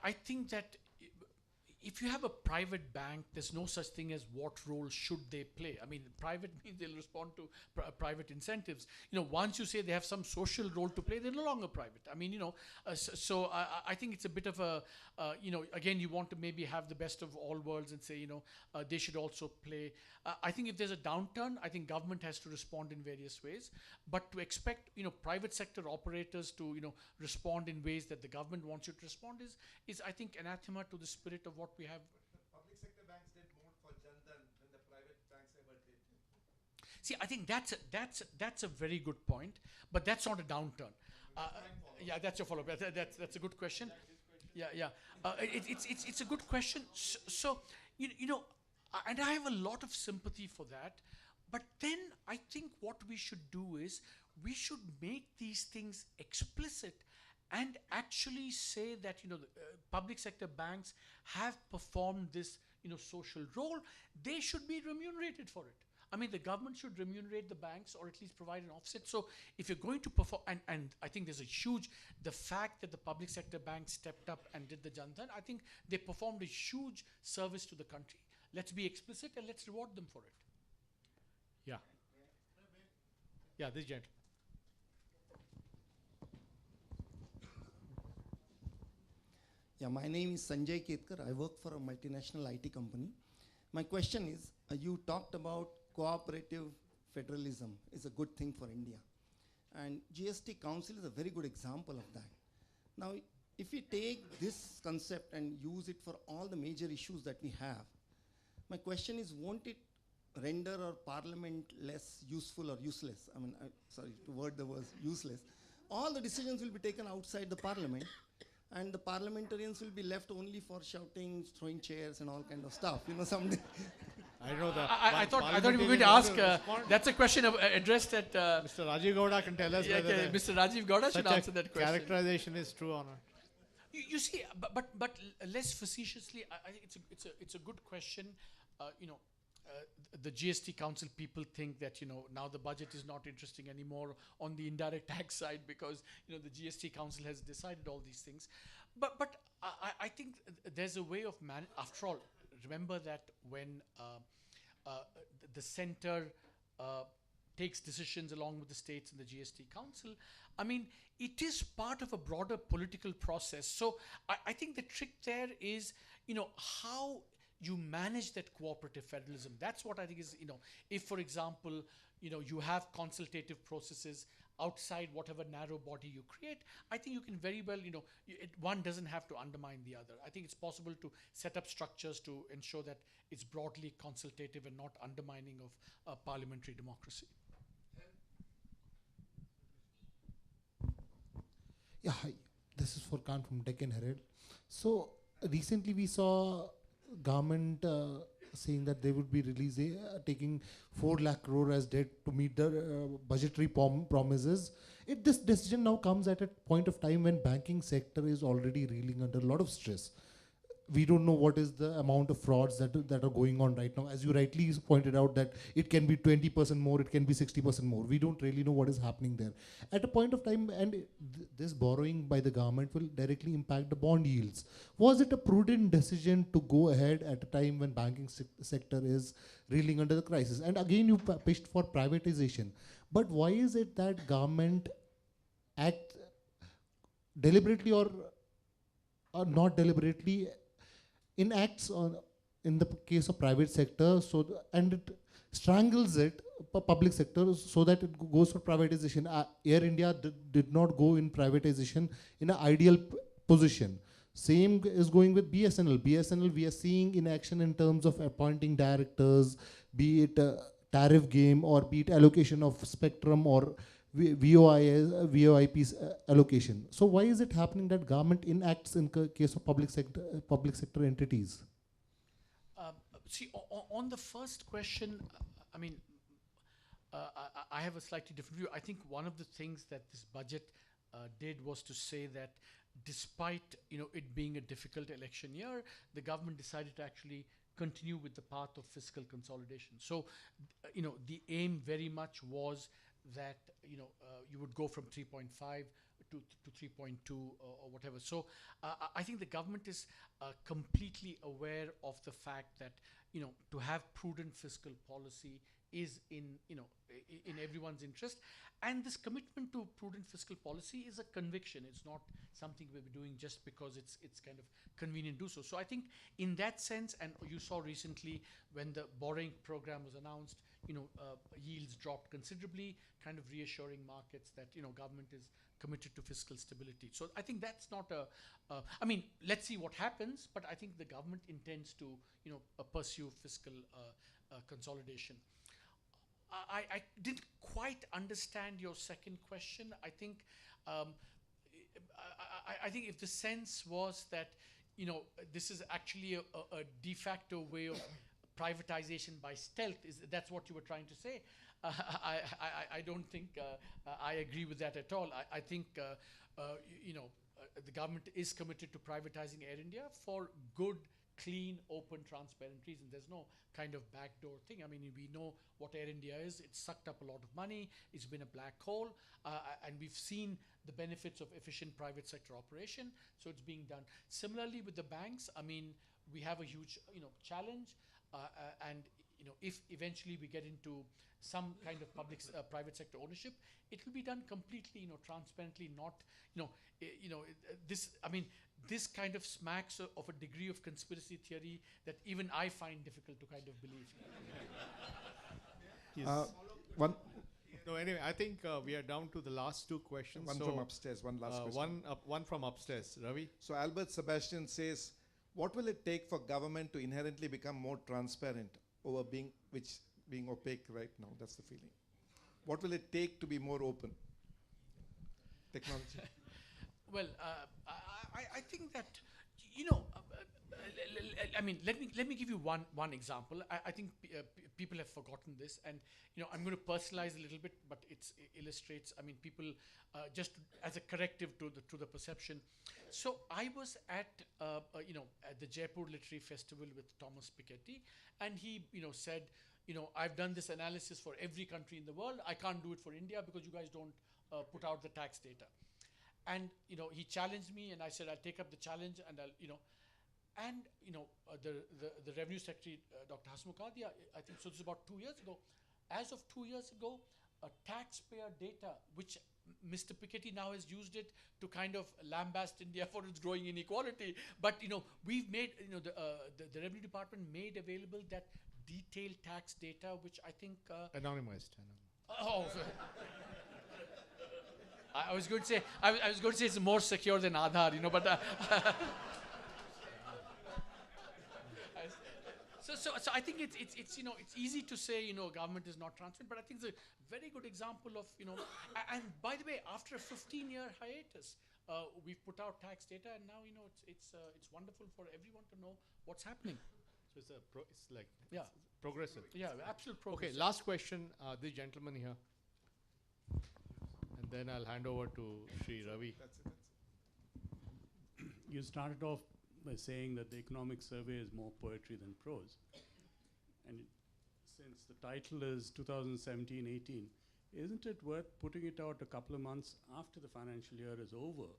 Speaker 3: I think that if you have a private bank, there's no such thing as what role should they play. I mean, private means they'll respond to private incentives. Once you say they have some social role to play, they're no longer private. I mean, so I think it's a bit of a, again, you want to maybe have the best of all worlds and say, they should also play. I think if there's a downturn, I think government has to respond in various ways. But to expect, private sector operators to, respond in ways that the government wants you to respond is I think, anathema to the spirit of what we have.
Speaker 1: But public sector banks did more for Nandan than the private banks ever did.
Speaker 3: See, I think that's a very good point, but that's not a downturn. Yeah, that's your follow-up. That's a good question. Yeah. It's a good question. So you know, and I have a lot of sympathy for that. But then I think what we should do is we should make these things explicit and actually say that the public sector banks have performed this social role. They should be remunerated for it. I mean, the government should remunerate the banks or at least provide an offset. So if you're going to perform, and I think there's the fact that the public sector banks stepped up and did the Jan-Dhan, I think they performed a huge service to the country. Let's be explicit and let's reward them for it. Yeah. Yeah, this gentleman.
Speaker 14: Yeah, my name is Sanjay Ketkar. I work for a multinational IT company. My question is, you talked about cooperative federalism is a good thing for India. And GST Council is a very good example of that. Now, if we take this concept and use it for all the major issues that we have, my question is, won't it render our parliament less useful or useless? I mean, sorry to word the word useless. All the decisions will be taken outside the parliament, and the parliamentarians will be left only for shouting, throwing chairs and all kind of stuff. Someday.
Speaker 2: I know that.
Speaker 3: I thought we were going to ask. That's a question addressed at.
Speaker 2: Mr. Rajiv Gowda can tell us whether
Speaker 3: Mr. Rajiv Gowda should answer that question.
Speaker 2: Characterization is true or not.
Speaker 3: You see, but less facetiously, I think it's a good question. The GST Council people think that now the budget is not interesting anymore on the indirect tax side because the GST Council has decided all these things. But I think there's a way of after all, remember that when the center takes decisions along with the states and the GST Council, I mean, it is part of a broader political process. So I think the trick there is, how you manage that cooperative federalism. That's what I think is, if, for example, you have consultative processes outside whatever narrow body you create, I think you can very well, one doesn't have to undermine the other. I think it's possible to set up structures to ensure that it's broadly consultative and not undermining of parliamentary democracy.
Speaker 15: Yeah, hi. This is Furkan from Deccan Herald. So recently we saw government saying that they would be releasing, taking 4 lakh crore as debt to meet the budgetary promises. This decision now comes at a point of time when banking sector is already reeling under a lot of stress. We don't know what is the amount of frauds that are going on right now. As you rightly pointed out, that it can be 20% more, it can be 60% more. We don't really know what is happening there. At a point of time, and this borrowing by the government will directly impact the bond yields. Was it a prudent decision to go ahead at a time when banking sector is reeling under the crisis? And again, you pitched for privatization. But why is it that government act deliberately or not deliberately enacts in the case of private sector, and it strangles it, public sector, so that it goes for privatization? Air India did not go in privatization in an ideal position. Same is going with BSNL. BSNL we are seeing in action in terms of appointing directors, be it tariff game or be it allocation of spectrum or VOIP's allocation. So why is it happening that government enacts in case of public sector entities?
Speaker 3: See, on the first question, I mean, I have a slightly different view. I think one of the things that this budget did was to say that despite it being a difficult election year, the government decided to actually continue with the path of fiscal consolidation. So, the aim very much was that you would go from 3.5 to 3.2 or whatever. So I think the government is completely aware of the fact that to have prudent fiscal policy is in everyone's interest, and this commitment to prudent fiscal policy is a conviction. It's not something we're doing just because it's kind of convenient to do so. So I think in that sense, and you saw recently when the borrowing program was announced, yields dropped considerably, kind of reassuring markets that government is committed to fiscal stability. So I think that's not I mean, let's see what happens, but I think the government intends to pursue fiscal consolidation. I didn't quite understand your second question. I think I think if the sense was that, you know, this is actually a de facto way of privatization by stealth, that's what you were trying to say? I don't think I agree with that at all. I think, you know, the government is committed to privatizing Air India for good, clean, open, transparent reasons. There's no kind of backdoor thing. I mean, we know what Air India is. It's sucked up a lot of money. It's been a black hole. And we've seen the benefits of efficient private sector operation. So it's being done. Similarly with the banks, I mean, we have a huge, you know, challenge. And, you know, if eventually we get into some kind of public, private sector ownership, it will be done completely, you know, transparently, not, this, I mean, this kind of smacks of a degree of conspiracy theory that even I find difficult to kind of believe.
Speaker 1: One.
Speaker 2: No, anyway, I think we are down to the last two questions.
Speaker 1: One from upstairs, one last question.
Speaker 2: One from upstairs, Ravi.
Speaker 1: So Albert Sebastian says, what will it take for government to inherently become more transparent over being opaque right now? That's the feeling. What will it take to be more open? Technology.
Speaker 3: Well, I think that, you know, I mean, let me give you one example. I think people have forgotten this, and you know, I'm going to personalize a little bit, but it illustrates. I mean, people just as a corrective to the perception. So I was at you know, at the Jaipur Literary Festival with Thomas Piketty, and he, you know, said, you know, I've done this analysis for every country in the world. I can't do it for India because you guys don't put out the tax data. And you know, he challenged me, and I said I'll take up the challenge, and I'll, you know. And you know, the Revenue Secretary, Dr. Hasmukh Adia, I think so. This is about 2 years ago. As of 2 years ago, taxpayer data, which Mr. Piketty now has used it to kind of lambast India for its growing inequality. But you know, we've made, you know, the Revenue Department made available that detailed tax data, which I think
Speaker 2: Anonymized.
Speaker 3: Oh. I was going to say it's more secure than Aadhaar, you know, but. So I think it's you know, it's easy to say, you know, government is not transparent, but I think it's a very good example of, you know, and by the way, after a 15-year hiatus, we've put out tax data, and now, you know, it's wonderful for everyone to know what's happening.
Speaker 2: So it's progressive.
Speaker 3: Yeah, absolute progress.
Speaker 2: Okay, last question, this gentleman here, and then I'll hand over to Sri Ravi.
Speaker 1: That's it.
Speaker 16: You started off by saying that the economic survey is more poetry than prose. And since the title is 2017-18, isn't it worth putting it out a couple of months after the financial year is over,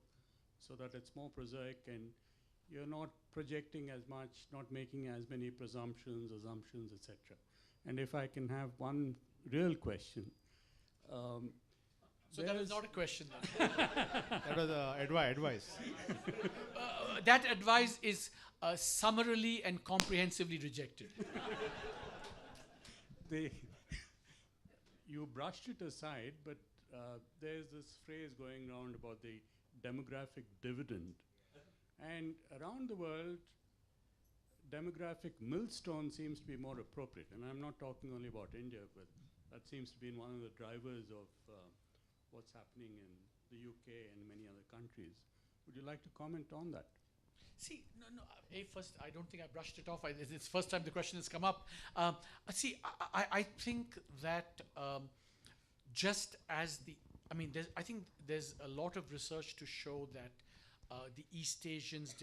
Speaker 16: so that it's more prosaic and you're not projecting as much, not making as many presumptions, assumptions, etc. And if I can have one real question.
Speaker 3: So that is not a question then.
Speaker 2: That was advice.
Speaker 3: That advice is summarily and comprehensively rejected.
Speaker 16: You brushed it aside, but there's this phrase going around about the demographic dividend. And around the world, demographic millstone seems to be more appropriate. And I'm not talking only about India, but that seems to be one of the drivers of what's happening in the UK and many other countries. Would you like to comment on that?
Speaker 3: See, no. First, I don't think I brushed it off. It's the first time the question has come up. See, I think that just as I think there's a lot of research to show that the East Asians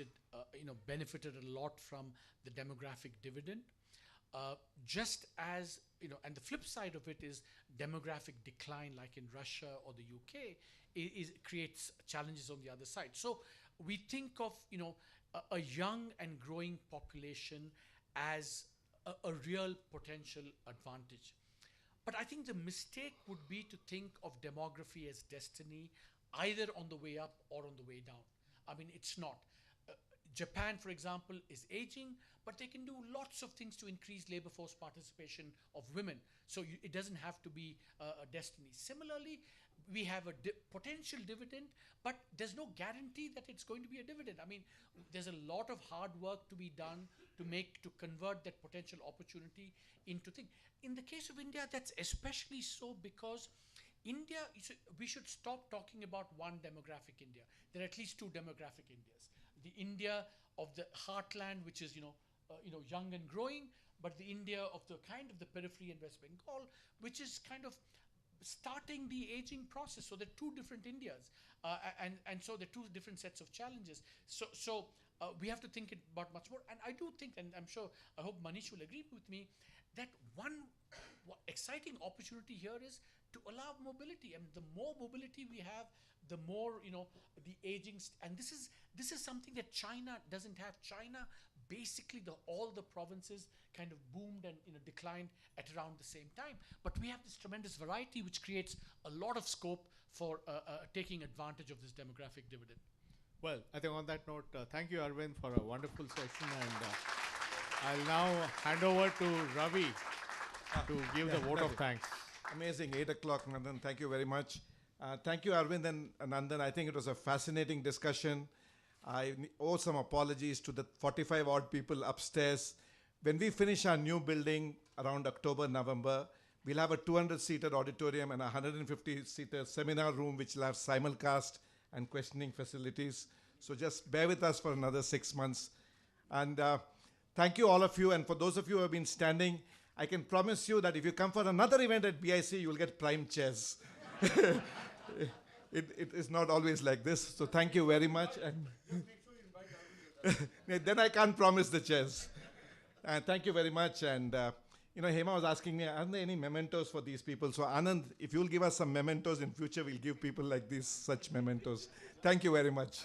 Speaker 3: benefited a lot from the demographic dividend. Just as, and the flip side of it is demographic decline, like in Russia or the UK, creates challenges on the other side. So we think of, a young and growing population as a real potential advantage. But I think the mistake would be to think of demography as destiny, either on the way up or on the way down. I mean, it's not. Japan, for example, is aging, but they can do lots of things to increase labor force participation of women. So it doesn't have to be a destiny. Similarly, we have a potential dividend, but there's no guarantee that it's going to be a dividend. I mean, there's a lot of hard work to be done to convert that potential opportunity into thing. In the case of India, that's especially so because India, we should stop talking about one demographic India. There are at least two demographic Indias. The India of the heartland, which is young and growing, but the India of the kind of the periphery and West Bengal, which is kind of starting the aging process. So there are two different Indias, and so there are two different sets of challenges. So we have to think about much more. And I do think, and I hope Manish will agree with me, that one exciting opportunity here is to allow mobility. And the more mobility we have, the more the aging. And this is something that China doesn't have. China basically all the provinces kind of boomed and declined at around the same time. But we have this tremendous variety, which creates a lot of scope for taking advantage of this demographic dividend.
Speaker 2: Well, I think on that note, thank you, Arvind, for a wonderful session. And I'll now hand over to Ravi to give the vote of thanks.
Speaker 1: Amazing, 8 o'clock, Nandan. Thank you very much. Thank you, Arvind and Nandan. I think it was a fascinating discussion. I owe some apologies to the 45 odd people upstairs. When we finish our new building around October, November, we'll have a 200-seater auditorium and a 150-seater seminar room, which will have simulcast and questioning facilities. So just bear with us for another 6 months. And thank you, all of you. And for those of you who have been standing, I can promise you that if you come for another event at BIC, you will get prime chairs. It is not always like this. So thank you very much. And then I can't promise the chairs. Thank you very much. And Hema was asking me, are there any mementos for these people? So Anand, if you'll give us some mementos in future, we'll give people like these such mementos. Thank you very much.